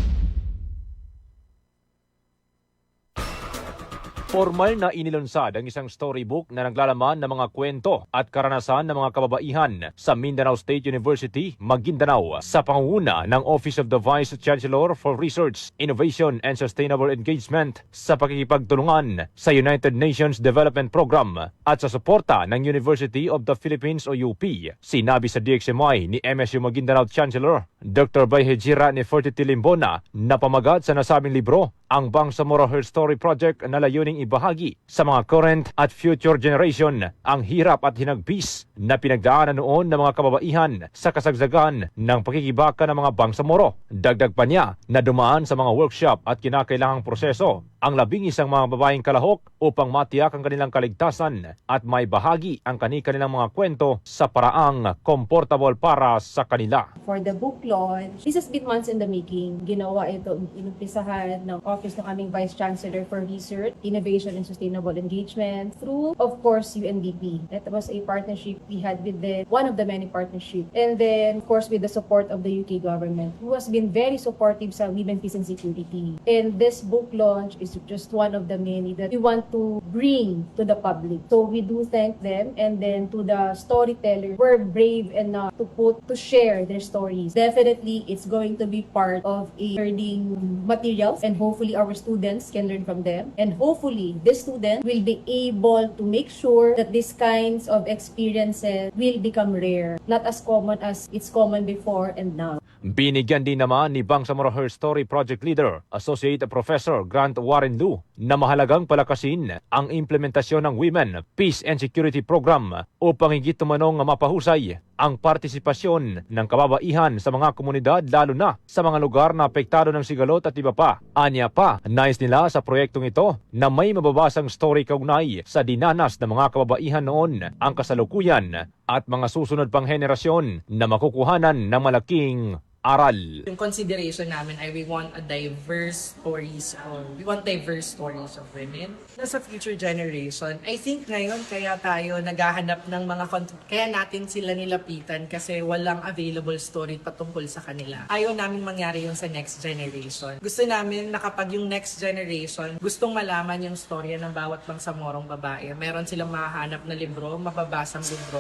Formal na inilunsad ang isang storybook na naglalaman ng mga kwento at karanasan ng mga kababaihan sa Mindanao State University, Maguindanao sa pangunguna ng Office of the Vice Chancellor for Research, Innovation and Sustainable Engagement sa pakikipagtulungan sa United Nations Development Program at sa suporta ng University of the Philippines o UP. Sinabi sa DXMY ni MSU Maguindanao Chancellor Dr. Bayhejira Nefertiti Limbona na pamagat sa nasabing libro ang Bangsamoro Her Story Project na layuning ibahagi sa mga current at future generation ang hirap at hinagpis na pinagdaanan noon ng mga kababaihan sa kasagsagan ng pakikibaka ng mga Bangsamoro. Dagdag pa niya na dumaan sa mga workshop at kinakailangang proseso ang 11 mga babaeng kalahok upang matiyak ang kanilang kaligtasan at may bahagi ang kanilang mga kwento sa paraang komportable para sa kanila. For the book launch, this has been months in the making. Ginawa ito, inumpisahan ng office ng aming Vice Chancellor for Research, Innovation and Sustainable Engagement through, of course, UNDP. That was a partnership we had with one of the many partnerships. And then, of course, with the support of the UK government, who has been very supportive sa women, peace and security. And this book launch is just one of the many that we want to bring to the public. So we do thank them, and then to the storytellers, we're brave enough to share their stories. Definitely, it's going to be part of a learning materials, and hopefully our students can learn from them. And hopefully, this student will be able to make sure that these kinds of experiences will become rare, not as common as it's common before and now. Binigyan din naman ni Bangsamoro Her Story Project Leader, Associate Professor Grant Warren Lu, na mahalagang palakasin ang implementasyon ng Women, Peace and Security Program upang higit tumanong mapahusay ang partisipasyon ng kababaihan sa mga komunidad lalo na sa mga lugar na apektado ng sigalot at iba pa. Anya pa, nais nila sa proyektong ito na may mababasang story kaugnay sa dinanas ng mga kababaihan noon, ang kasalukuyan at mga susunod pang henerasyon na makukuhanan ng malaking aral. Yung consideration namin ay we want diverse stories of women na sa future generation. I think ngayon kaya tayo naghahanap ng mga kaya natin sila nilapitan kasi walang available story patungkol sa kanila. Ayaw namin mangyari yung sa next generation. Gusto namin na kapag yung next generation gustong malaman yung storya ng bawat bangsamorong babae, meron silang mahahanap na libro, mababasang libro.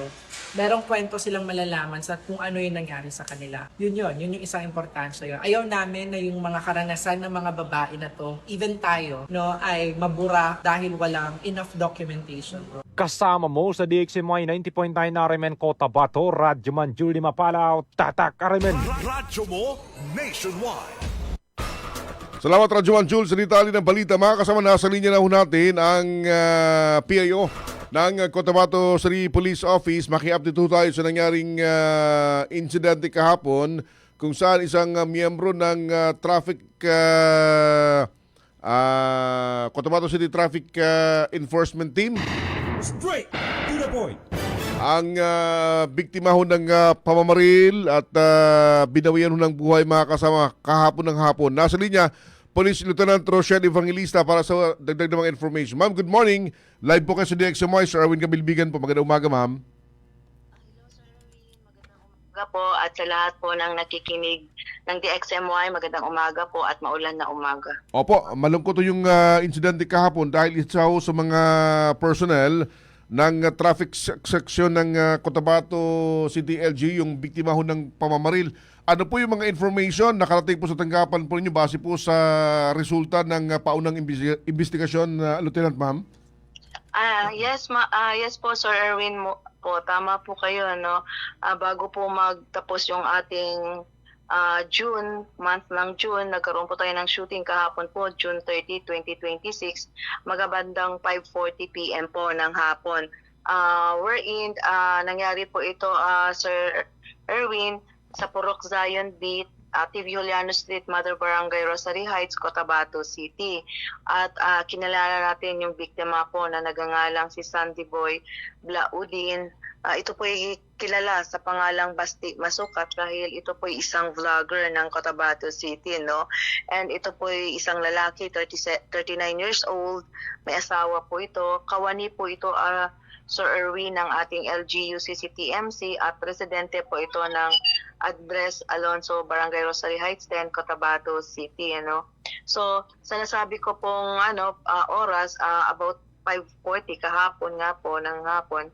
Merong kwento silang malalaman sa kung ano yung nangyari sa kanila. Yun yung isang importansya yun. Ayaw namin na yung mga karanasan ng mga babae na to, even tayo, no, ay mabura dahil walang enough documentation. Kasama mo sa DXMY 90.9 RMN Cotabato, Radyo Man Julie Mapalaw, Tatak RMN. Radyo mo nationwide. Salamat Radyo Man Jules sa detalye ng balita. Mga kasama, nasa linya na ho natin ang PIO ng Cotabato City Police Office. Maki-update tayo sa nangyaring insidente kahapon kung saan isang miyembro ng traffic Cotabato City Traffic Enforcement Team Straight to the point. ang biktima ho ng pamamaril at binawian ho ng buhay, mga kasama, kahapon ng hapon. Nasa linya, Police Lieutenant Rochelle Evangelista para sa dagdag na mga information. Ma'am, good morning. Live po kayo sa DXMY. Sir Erwin Kabilbigan po. Magandang umaga, ma'am. Po at sa lahat po ng nakikinig ng DXMY, magandang umaga po at maulan na umaga. Opo, malungkot to yung insidente kahapon dahil isa ho sa mga personnel ng traffic section ng Cotabato City LG yung biktima ho ng pamamaril. Ano po yung mga information nakarating po sa tanggapan po ninyo base po sa resulta ng paunang investigasyon, Lieutenant, ma'am? Yes po, Sir Erwin po, tama po kayo, no? Bago po magtapos yung ating month ng June, nagkaroon po tayo ng shooting kahapon po, June 30, 2026, magabandang 5:40 PM po ng hapon. Wherein, nangyari po ito, Sir Erwin, sa Purok Zion Beat, Active Juliano Street, Mother Barangay, Rosary Heights, Cotabato City. At kinalala natin yung biktima po na nagangalang si Sandy Boy Blaudin. Ito po ay kilala sa pangalang Basti Masukat dahil ito po ay isang vlogger ng Cotabato City, no? And ito po ay isang lalaki, 39 years old, may asawa po ito. Kawani po ito, Sir Erwin, ng ating LGU CCTMC at presidente po ito ng Address Alonso, Barangay Rosary Heights 10, Cotabato City, ano. So, sa nasabi ko pong oras, about 5:40 kahapon nga po ng hapon,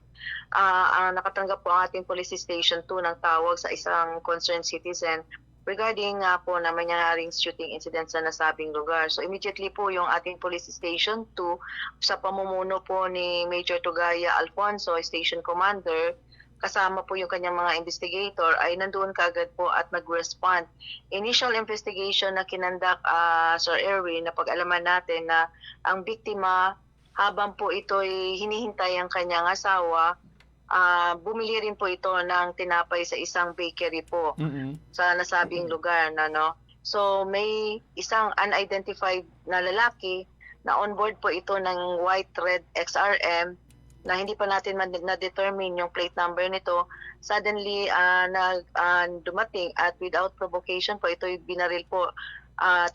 nakatanggap po ang ating Police Station 2 ng tawag sa isang concerned citizen regarding nga po na may nangyaring shooting incident sa nasabing lugar. So immediately po yung ating Police Station 2 sa pamumuno po ni Major Tugaya Alfonso, Station Commander, kasama po yung kanyang mga investigator, ay nandoon kaagad po at nag-respond. Initial investigation na kinandak, Sir Erwin, na pag-alaman natin na ang biktima, habang po ito'y hinihintay ang kanyang asawa, bumili rin po ito ng tinapay sa isang bakery po sa nasabing lugar. So may isang unidentified na lalaki na onboard po ito ng white red XRM na hindi pa natin na-determine yung plate number nito. Suddenly dumating at without provocation po ito'y binaril po.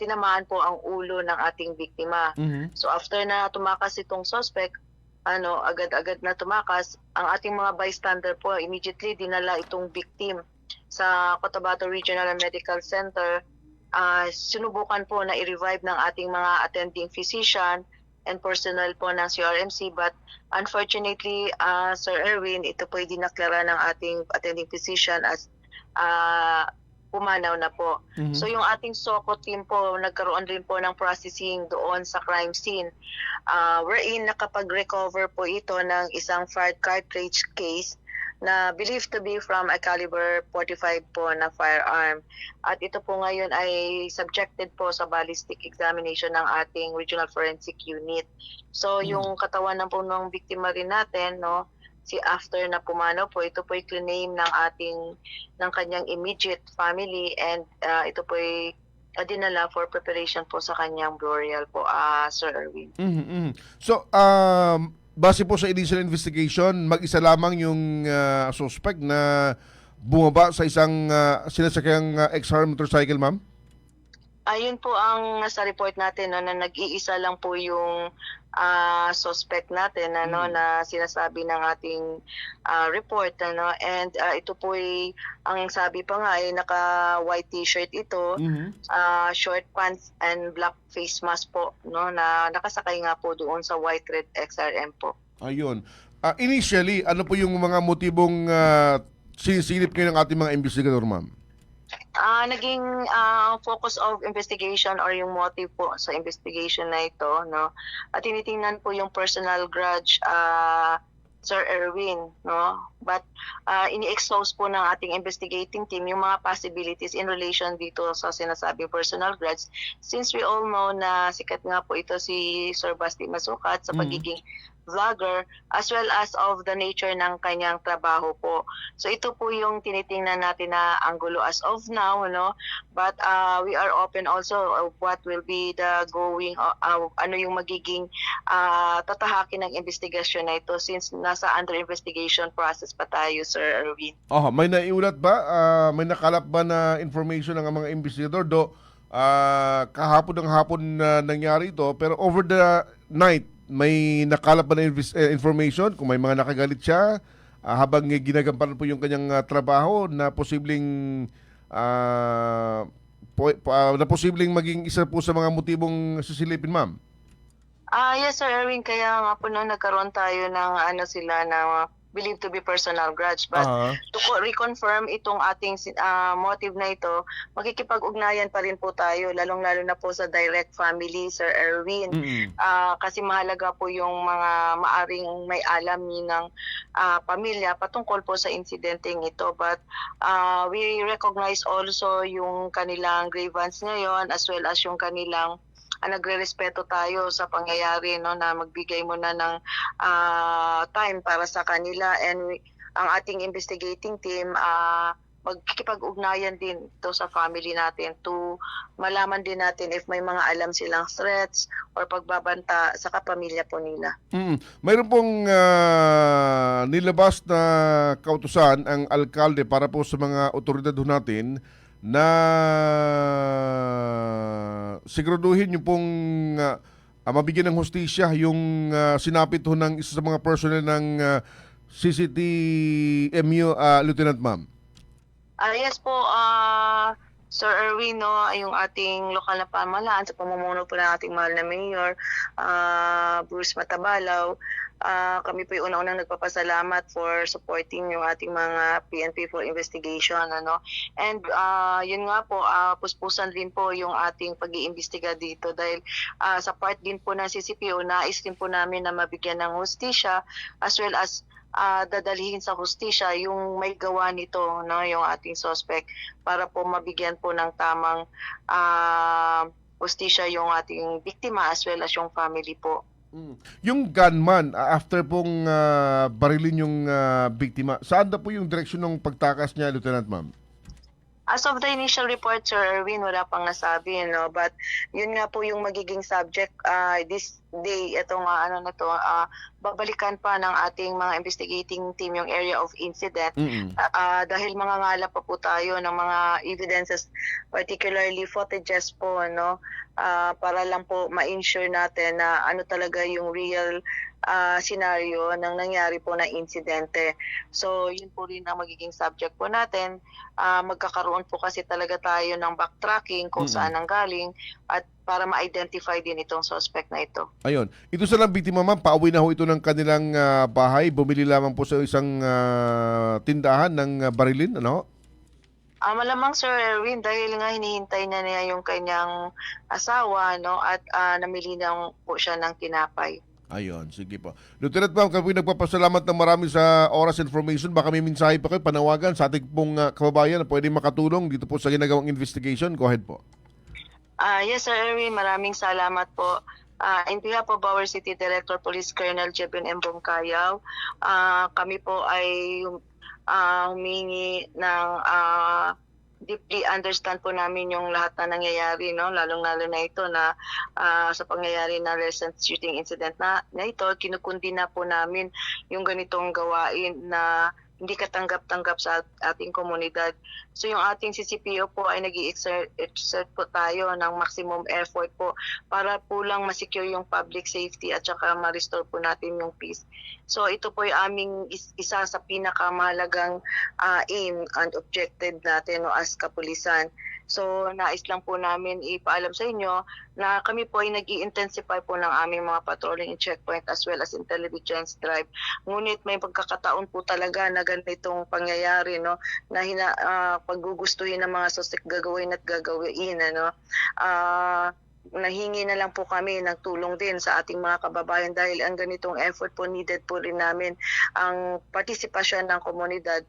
Tinamaan po ang ulo ng ating biktima. So after na tumakas itong suspect, agad-agad na tumakas, ang ating mga bystander po immediately dinala itong victim sa Cotabato Regional Medical Center. Sinubukan po na i-revive ng ating mga attending physician and personnel po ng CRMC, but unfortunately, Sir Erwin, ito po ay dinaklara ng ating attending physician as pumanaw na po. So yung ating SOCO team po, nagkaroon rin po ng processing doon sa crime scene. Wherein nakapag-recover po ito ng isang fired cartridge case na believed to be from a caliber 45 po na firearm. At ito po ngayon ay subjected po sa ballistic examination ng ating Regional Forensic Unit. So yung katawan ng po ng biktima rin natin, after na pumanaw po, ito po claim ng kanyang immediate family, and ito po dinala for preparation po sa kanyang burial po, Sir Erwin. So, base po sa initial investigation, mag-isa lamang yung suspect na bumaba sa isang sinasakyang XR motorcycle, ma'am? Ayun po ang nasa report natin, no, na nag-iisa lang po yung suspect natin, na sinasabi ng ating report, and ito po ang sabi pa nga ay naka white t-shirt ito, short pants and black face mask po, no, na nakasakay nga po doon sa white red XRM po. Ayun. Initially, ano po yung mga motibong sinisilip kayo ng ating mga investigador, ma'am? Naging focus of investigation or yung motive po sa investigation na ito, no, at tinitingnan po yung personal grudge, Sir Erwin, no, but ini-expose po ng ating investigating team yung mga possibilities in relation dito sa sinasabing personal grudge, since we all know na sikat nga po ito si Sir Basti Masukat sa pagiging vlogger, as well as of the nature ng kanyang trabaho po. So ito po yung tinitingnan natin na anggulo as of now, no? But we are open also of what will be the going, ano yung magiging tatahakin ng investigasyon na ito, since nasa under investigation process pa tayo, Sir Erwin. May naiulat ba? May nakalap ba na information ng mga investigador? Kahapon ng hapon na nangyari ito, pero over the night, may nakalap ba na information kung may mga nakagalit siya habang ginagampanan po yung kanyang trabaho na posibleng maging isa po sa mga motibong sisilipin, ma'am? Yes, Sir Erwin, kaya nga po nagkaroon tayo ng believed to be personal grudge. But to reconfirm itong ating motive na ito, makikipag-ugnayan pa rin po tayo, lalong-lalo na po sa direct family, Sir Erwin. Kasi mahalaga po yung mga maaring may alam ng pamilya patungkol po sa insidenteng ito. But we recognize also yung kanilang grievance ngayon, as well as yung kanilang nagre-respeto tayo sa pangyayari, no, na magbigay muna ng time para sa kanila, and ang ating investigating team magkikipag-ugnayan din to sa family natin to malaman din natin if may mga alam silang threats or pagbabanta sa kapamilya po nila. Mayroon pong nilabas na kautusan ang alkalde para po sa mga otoridad natin na siguraduhin yung pong mabigyan ng hustisya yung sinapit ho ng isa sa mga personnel ng CCTMU, Lieutenant Ma'am. Yes po, Sir Erwin, no, yung ating lokal na pamahalaan sa pamumuno po ng ating mahal na Mayor, Bruce Matabalaw, kami po yung unang-unang nagpapasalamat for supporting yung ating mga PNP for investigation, and yun nga po, puspusan din po yung ating pag-iimbestiga dito dahil sa part din po ng CCPO, nais din po namin na mabigyan ng hustisya, as well as dadalhin sa hustisya yung may gawa nito, no, yung ating suspect, para po mabigyan po ng tamang hustisya yung ating biktima, as well as yung family po. Yung gunman, after pong barilin yung biktima, saan na po yung direksyon ng pagtakas niya, Lieutenant Ma'am? As of the initial report, Sir Erwin, wala pang nasabi, no? But yun nga po yung magiging subject this day, itong babalikan pa ng ating mga investigating team yung area of incident, dahil mangangala pa po tayo ng mga evidences, particularly footages po, no? Para lang po ma-ensure natin na ano talaga yung real scenario ng nangyari po na insidente. So, yun po rin ang magiging subject po natin. Magkakaroon po kasi talaga tayo ng backtracking kung saan ang galing, at para ma-identify din itong suspect na ito. Ayun. Ito sa lang biktima, ma'am, pauwi na ho ito ng kanilang bahay. Bumili lamang po sa isang tindahan ng barilin, ano? Malamang, Sir Erwin, dahil nga hinihintay na niya yung kanyang asawa, no, at namili na po siya ng tinapay. Ayun, sige po. Lieutenant Ma'am, kami nagpapasalamat ng marami sa oras information. Baka may mensahe pa kayo, panawagan sa ating pong kababayan na pwede makatulong dito po sa ginagawang investigation. Go ahead po. Yes, Sir Erwin, maraming salamat po. In behalf of our City Director, Police Colonel Jebin M. Bongkayaw, kami po ay humingi ng deeply understand po namin yung lahat na nangyayari, no? Lalong-lalo na ito na sa pangyayari na recent shooting incident na ito, kinukundi na po namin yung ganitong gawain na hindi katanggap-tanggap sa ating komunidad. So yung ating CCPO po ay nag-i-exert po tayo ng maximum effort po para po lang masecure yung public safety at saka ma-restore po natin yung peace. So ito po yung aming isa sa pinakamahalagang aim and objective natin as kapulisan. So nais lang po namin ipaalam sa inyo na kami po ay nag-i-intensify po ng aming mga patrolling and checkpoint as well as intelligence drive. Ngunit may pagkakataon po talaga na ganitong pangyayari, no, na paggugustuhin ng mga suspect gagawin at gagawin, ano. Nahingi na lang po kami ng tulong din sa ating mga kababayan dahil ang ganitong effort po needed po rin namin ang partisipasyon ng komunidad.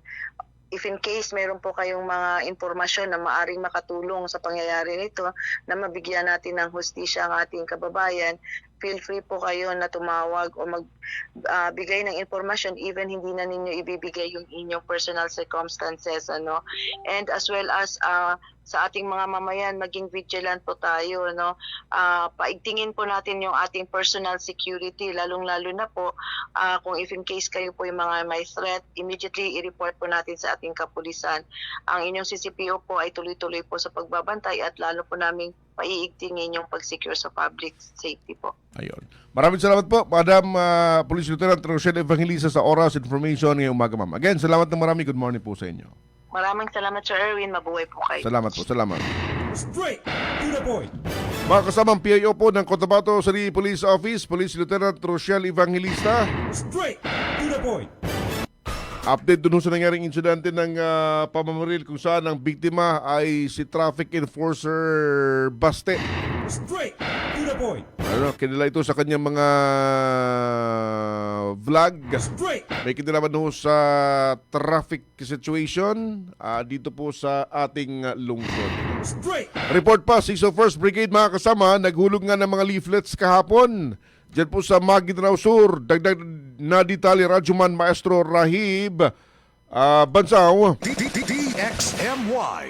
If in case mayroon po kayong mga impormasyon na maaring makatulong sa pangyayari nito na mabigyan natin ng hustisya ang ating kababayan, feel free po kayo na tumawag o magbigay ng impormasyon even hindi na ninyo ibibigay yung inyong personal circumstances, ano. And as well as sa ating mga mamayan, maging vigilant po tayo, no. Paigtingin po natin yung ating personal security, lalong-lalo na po kung if in case kayo po yung mga may threat, immediately i-report po natin sa ating kapulisan. Ang inyong CCPO po ay tuloy-tuloy po sa pagbabantay at lalo po namin paiigtingin yung pag-secure sa public safety po. Ayun. Maraming salamat po, Madam Police Lieutenant Rochelle Evangelista sa Oras Information ngayong umaga, ma'am. Again, salamat ng marami. Good morning po sa inyo. Maraming salamat, Sir Erwin. Mabuhay po kayo. Salamat po, salamat. Straight to the point. Mga kasamang PIO po ng Cotabato City Police Office, Police Lieutenant Rochelle Evangelista. Straight to the point. Update dun sa nangyaring insidente ng pamamaril kung saan ang biktima ay si traffic enforcer Baste. Straight to the point. Kinila ito sa kanyang mga vlog. Straight. May kinalaman ho sa traffic situation dito po sa ating lungsod. Straight. Report pa, 601st Brigade mga kasama, naghulog nga ng mga leaflets kahapon. Diyan po sa Maguindanao Sur, dagdag na detalye Radyoman Maestro Rahib Bansaw. DXMY.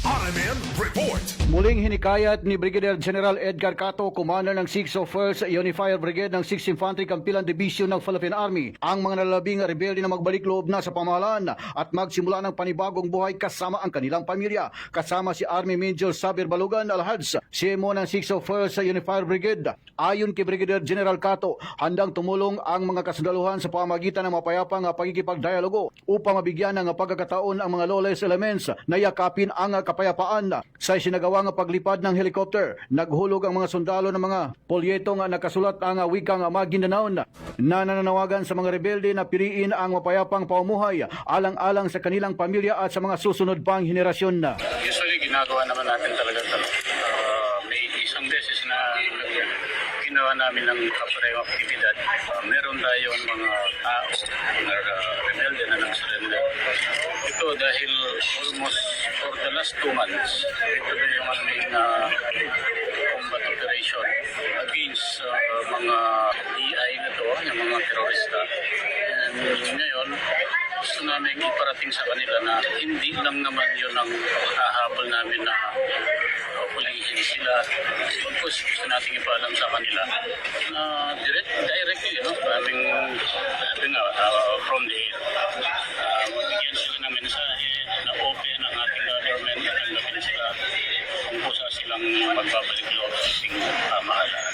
RMN Report. Muling hinikayat ni Brigadier General Edgar Cato, Commander ng 601st Unified Brigade ng 6th Infantry Campilan Division ng Philippine Army, ang mga nalalabing rebelde na magbalik loob na sa pamahalaan at magsimula ng panibagong buhay kasama ang kanilang pamilya. Kasama si Army Major Sabir Balugan Alhads, CMO ng 601st Unified Brigade. Ayon kay Brigadier General Cato, handang tumulong ang mga kasundaluhan sa pamagitan ng mapayapang pagkikipagdialogo upang mabigyan ng pagkakataon ang mga lawless elements na yakapin ang kapayapaan. Sa isinagawang paglipad ng helicopter, naghulog ang mga sundalo ng mga polyetong nakasulat ang wikang Maguindanao na nananawagan sa mga rebelde na piliin ang mapayapang pamumuhay alang-alang sa kanilang pamilya at sa mga susunod pang henerasyon. Usually ginagawa naman natin talaga ito. May isang beses na ginawa namin ng kaparehong aktibidad. Meron tayong mga tao na rebelde na nag-surrender. Ito dahil almost for the last 2 months, ito na yung aming combat operation against mga EI na to, yung mga terorista. And ngayon, gusto namin iparating sa kanila na hindi lang naman yun ang hahabol namin na pulihin sila. Tapos gusto natin ipaalam sa kanila na directly, aming from the air. Bigyan sila ng mensahe na open ang ating government na tanggapin sila kung kusa silang magbabalik loob sa ating pamahalaan.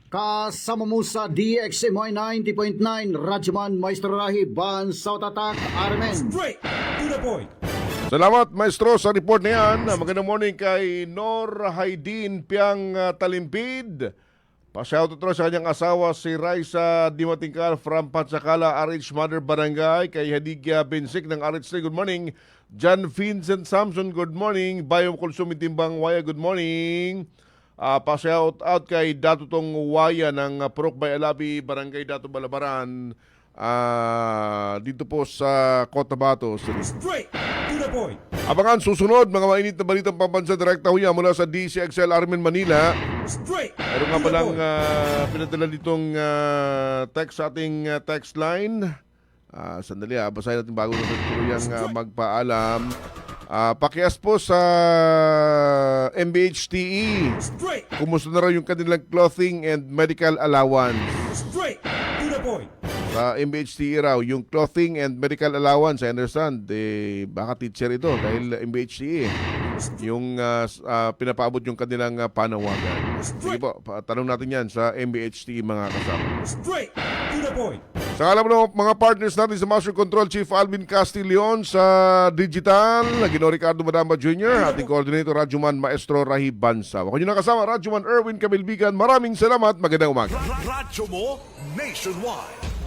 Kasama mo sa DXMY 90.9, Radyoman Maestro Rahib Bansaw Tatak, Armen. Straight to the point. Salamat Maestro sa report na yan. Magandang morning kay Nor Haydin Piang Talimpid. Pa-shoutout na sa kanyang asawa si Raisa Dimatingkal from Patsakala, RH Mother Barangay. Kay Hadigya Bensik ng RH3, good morning. John Vincent Samson, good morning. Bayom Kulsumi Timbang Waya, good morning. Pa-shoutout kay Datutong Waya ng Purok Bay Alabi, Barangay Dato Balabaran. Dito po sa Cotabato City. Straight to the point. Abangan susunod mga mainit na balitang pambansa direkta huya mula sa DCXL Armen Manila. Meron nga palang pinadala ditong text sa ating text line. Sandali basahin natin bago natin tuluyang magpaalam. Pakias po sa MBHTE. Kumusta na raw yung kanilang clothing and medical allowance? To the point. Sa MBHTE raw, yung clothing and medical allowance, I understand, baka teacher ito dahil MBHTE. Yung pinapaabot yung kanilang panawagan. Sige po, tanong natin yan sa MBHTE mga kasama. To the point. Sa alam ng mga partners natin sa Master Control, Chief Alvin Castillon sa Digital, Ginoong Ricardo Madamba Jr., ating coordinator Radyoman Maestro Rahib Bansa. Ako nyo nakasama, Radyoman Erwin Kamilbigan. Maraming salamat, magandang umaga. Radyo mo nationwide.